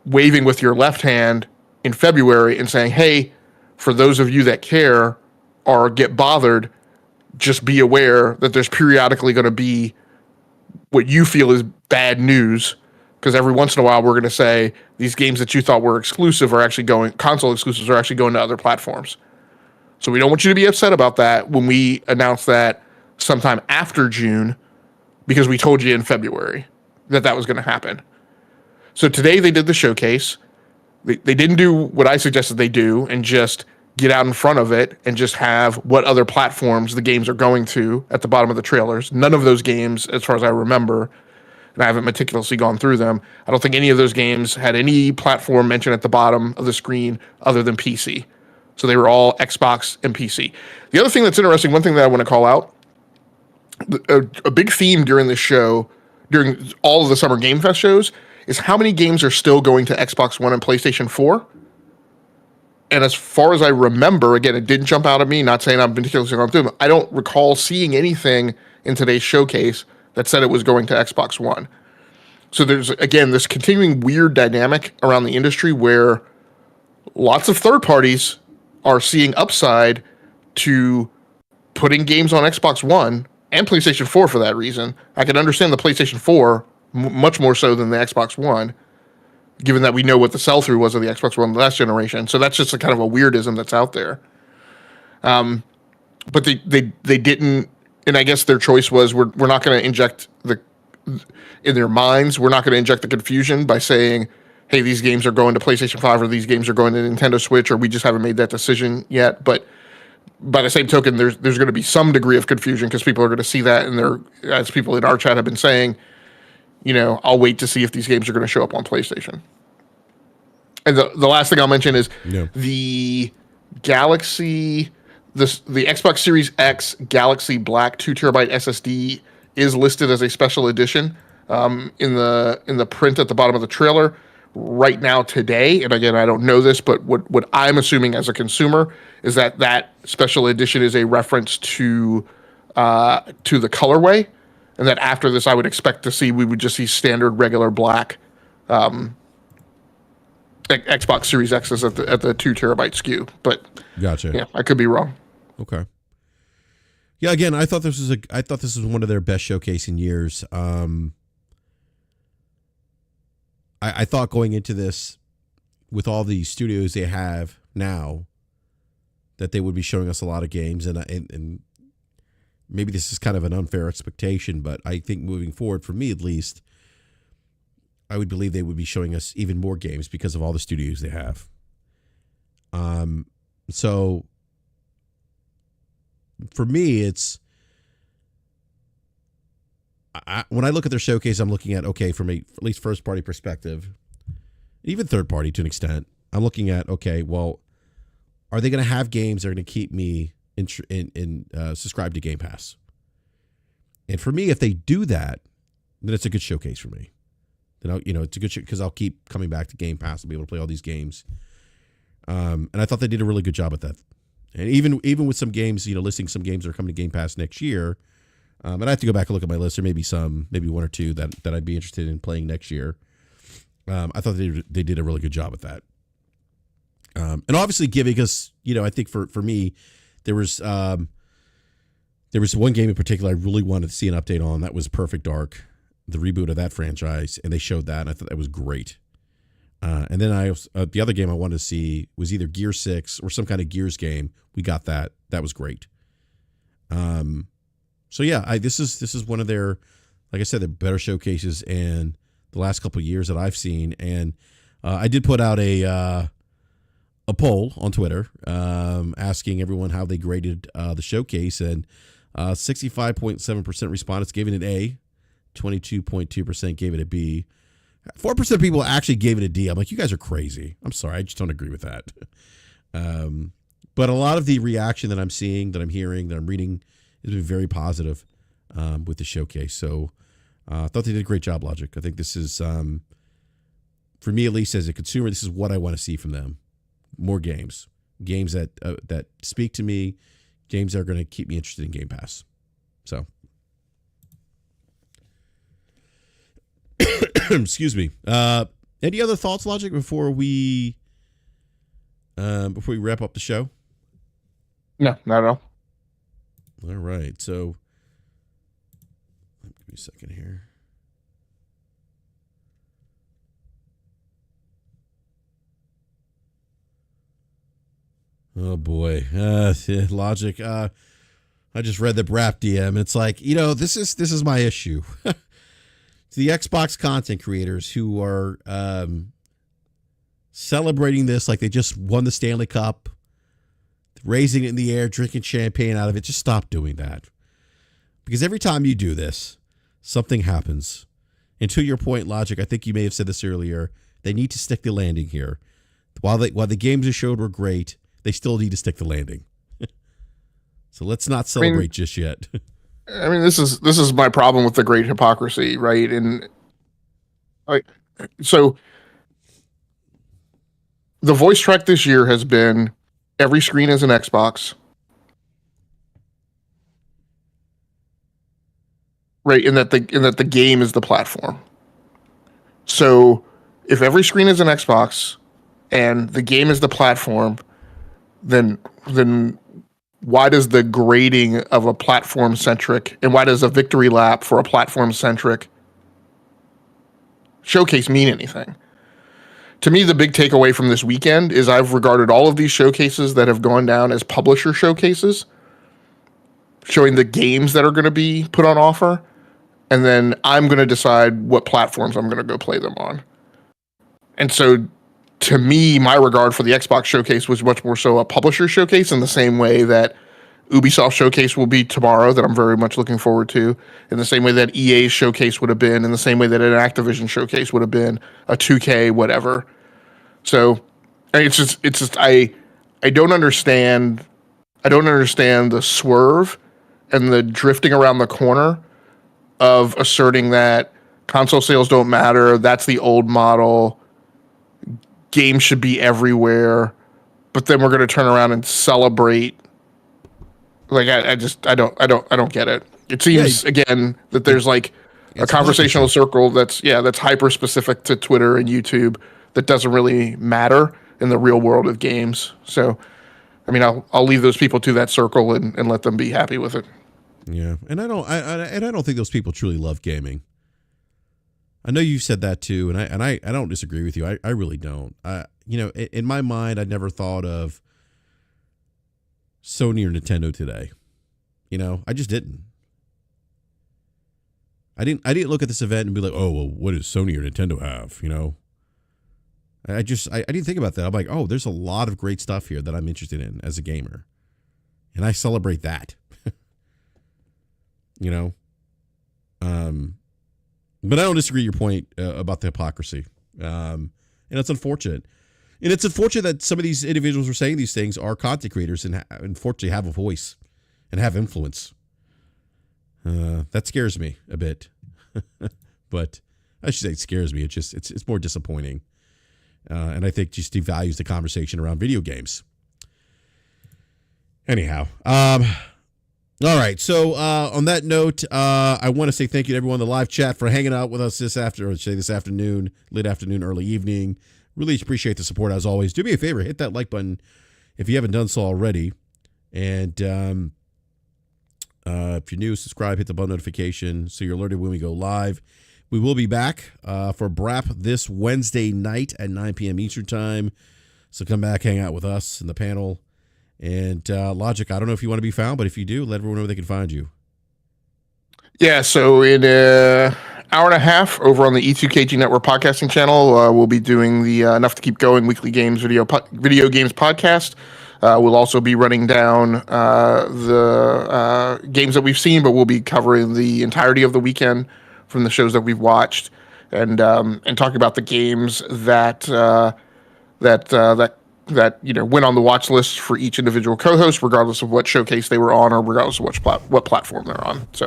waving with your left hand in February and saying, hey, for those of you that care or get bothered, just be aware that there's periodically going to be what you feel is bad news. Because every once in a while, we're going to say these games that you thought were exclusive are actually console exclusives are actually going to other platforms. So we don't want you to be upset about that when we announce that sometime after June, because we told you in February that was going to happen. So today they did the showcase. They didn't do what I suggested they do and just get out in front of it and just have what other platforms the games are going to at the bottom of the trailers. None of those games, as far as I remember, and I haven't meticulously gone through them, I don't think any of those games had any platform mentioned at the bottom of the screen other than PC. So they were all Xbox and PC. The other thing that's interesting, one thing that I want to call out, a big theme during this show, during all of the Summer Game Fest shows, is how many games are still going to Xbox One and PlayStation 4. And as far as I remember, again, it didn't jump out at me, not saying I'm meticulously going through them. I don't recall seeing anything in today's showcase that said it was going to Xbox One. So there's, again, this continuing weird dynamic around the industry where lots of third parties are seeing upside to putting games on Xbox One and PlayStation 4 for that reason. I can understand the PlayStation 4 much more so than the Xbox One, given that we know what the sell-through was of the Xbox One last generation. So that's just a kind of a weirdism that's out there. But they didn't, and I guess their choice was we're not going to inject in their minds, we're not going to inject the confusion by saying, hey, these games are going to PlayStation 5 or these games are going to Nintendo Switch, or we just haven't made that decision yet. But by the same token, there's going to be some degree of confusion because people are going to see that, and as people in our chat have been saying, I'll wait to see if these games are going to show up on PlayStation. And the last thing I'll mention is the Galaxy, the Xbox Series X Galaxy Black 2TB SSD is listed as a special edition in the print at the bottom of the trailer right now today. And again, I don't know this, but what I'm assuming as a consumer is that special edition is a reference to the colorway, and that after this, I would expect we would just see standard regular black Xbox Series X's at the 2TB SKU. But gotcha. Yeah, I could be wrong. Okay. Yeah, again, I thought this was one of their best showcase in years. I thought going into this with all the studios they have now that they would be showing us a lot of games, and maybe this is kind of an unfair expectation, but I think moving forward, for me at least, I would believe they would be showing us even more games because of all the studios they have. So for me, it's when I look at their showcase, I'm looking at, okay, from at least first party perspective, even third party to an extent, I'm looking at, okay, well, are they going to have games that are going to keep me subscribed to Game Pass? And for me, if they do that, then it's a good showcase for me. Then it's a good because I'll keep coming back to Game Pass and be able to play all these games. And I thought they did a really good job at that. And even with some games, listing some games that are coming to Game Pass next year. And I have to go back and look at my list. There may be maybe one or two that I'd be interested in playing next year. I thought they did a really good job at that. And obviously giving us, I think for me, there was one game in particular I really wanted to see an update on. That was Perfect Dark, the reboot of that franchise, and they showed that, and I thought that was great. And then the other game I wanted to see was either Gear 6 or some kind of Gears game. We got that. That was great. So yeah, this is one of their, like I said, the better showcases in the last couple of years that I've seen. And I did put out a poll on Twitter asking everyone how they graded the showcase, and 65.7% respondents gave it an A, 22.2% gave it a B. 4% of people actually gave it a D. I'm like, you guys are crazy. I'm sorry, I just don't agree with that. But a lot of the reaction that I'm seeing, that I'm hearing, that I'm reading has been very positive with the showcase. So I thought they did a great job, Logic. I think this is, for me at least as a consumer, this is what I want to see from them. More games that speak to me, games that are going to keep me interested in Game Pass. So, excuse me. Any other thoughts, Logic, before we wrap up the show? No, not at all. All right. So, give me a second here. Oh boy, Logic. I just read the BRAP DM. It's like, this is my issue. The Xbox content creators who are celebrating this like they just won the Stanley Cup, raising it in the air, drinking champagne out of it. Just stop doing that. Because every time you do this, something happens. And to your point, Logic, I think you may have said this earlier, they need to stick the landing here. While the games they showed were great, they still need to stick the landing. So let's not celebrate just yet. I mean, this is my problem with the great hypocrisy, right? And so the voice track this year has been every screen is an Xbox. Right, in that the game is the platform. So if every screen is an Xbox and the game is the platform, then why does the grading of a platform centric and why does a victory lap for a platform centric showcase mean anything? To me, the big takeaway from this weekend is I've regarded all of these showcases that have gone down as publisher showcases, showing the games that are going to be put on offer. And then I'm going to decide what platforms I'm going to go play them on. And so, to me, my regard for the Xbox showcase was much more so a publisher showcase in the same way that Ubisoft showcase will be tomorrow, that I'm very much looking forward to, in the same way that EA's showcase would have been, in the same way that an Activision showcase would have been, a 2K, whatever. So, it's just I don't understand. I don't understand the swerve and the drifting around the corner of asserting that console sales don't matter, that's the old model, games should be everywhere, but then we're going to turn around and celebrate. Like I don't get it. It seems again that there's like a conversational circle that's hyper specific to Twitter and YouTube that doesn't really matter in the real world of games. So, I mean, I'll leave those people to that circle and let them be happy with it. Yeah, and I don't think those people truly love gaming. I know you said that too, and I don't disagree with you. I really don't. In my mind, I never thought of Sony or Nintendo today. I just didn't. I didn't look at this event and be like, oh well, what does Sony or Nintendo have? I didn't think about that. I'm like, oh, there's a lot of great stuff here that I'm interested in as a gamer, and I celebrate that. But I don't disagree with your point about the hypocrisy. And it's unfortunate. And it's unfortunate that some of these individuals who are saying these things are content creators and unfortunately have a voice and have influence. That scares me a bit. But I should say it scares me. It's more disappointing. And I think just devalues the conversation around video games. Anyhow, all right. So on that note, I want to say thank you to everyone in the live chat for hanging out with us this afternoon, late afternoon, early evening. Really appreciate the support as always. Do me a favor, hit that like button if you haven't done so already. And if you're new, subscribe, hit the bell notification so you're alerted when we go live. We will be back for BRAP this Wednesday night at 9 p.m. Eastern Time. So come back, hang out with us in the panel. And Logic, I don't know if you want to be found, but if you do, let everyone know where they can find you. Yeah, so in an hour and a half over on the E2KG Network podcasting channel, we'll be doing the Enough to Keep Going weekly games video games podcast. We'll also be running down the games that we've seen, but we'll be covering the entirety of the weekend from the shows that we've watched and talking about the games that went on the watch list for each individual co-host, regardless of what showcase they were on or regardless of what platform they're on. So,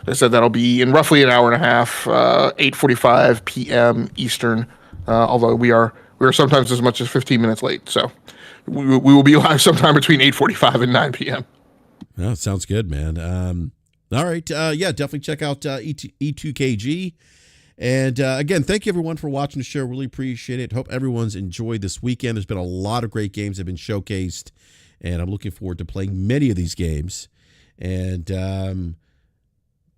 like I said, that'll be in roughly an hour and a half, 8:45 p.m. Eastern. Although we are sometimes as much as 15 minutes late. So, we will be live sometime between 8:45 and 9 p.m. Well, sounds good, man. All right, definitely check out E2KG. And again, thank you everyone for watching the show. Really appreciate it. Hope everyone's enjoyed this weekend. There's been a lot of great games that have been showcased, and I'm looking forward to playing many of these games. And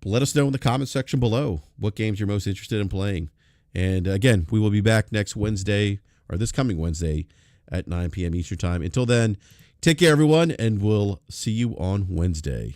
let us know in the comment section below what games you're most interested in playing. And again, we will be back next Wednesday, or this coming Wednesday at 9 p.m. Eastern Time. Until then, take care, everyone, and we'll see you on Wednesday.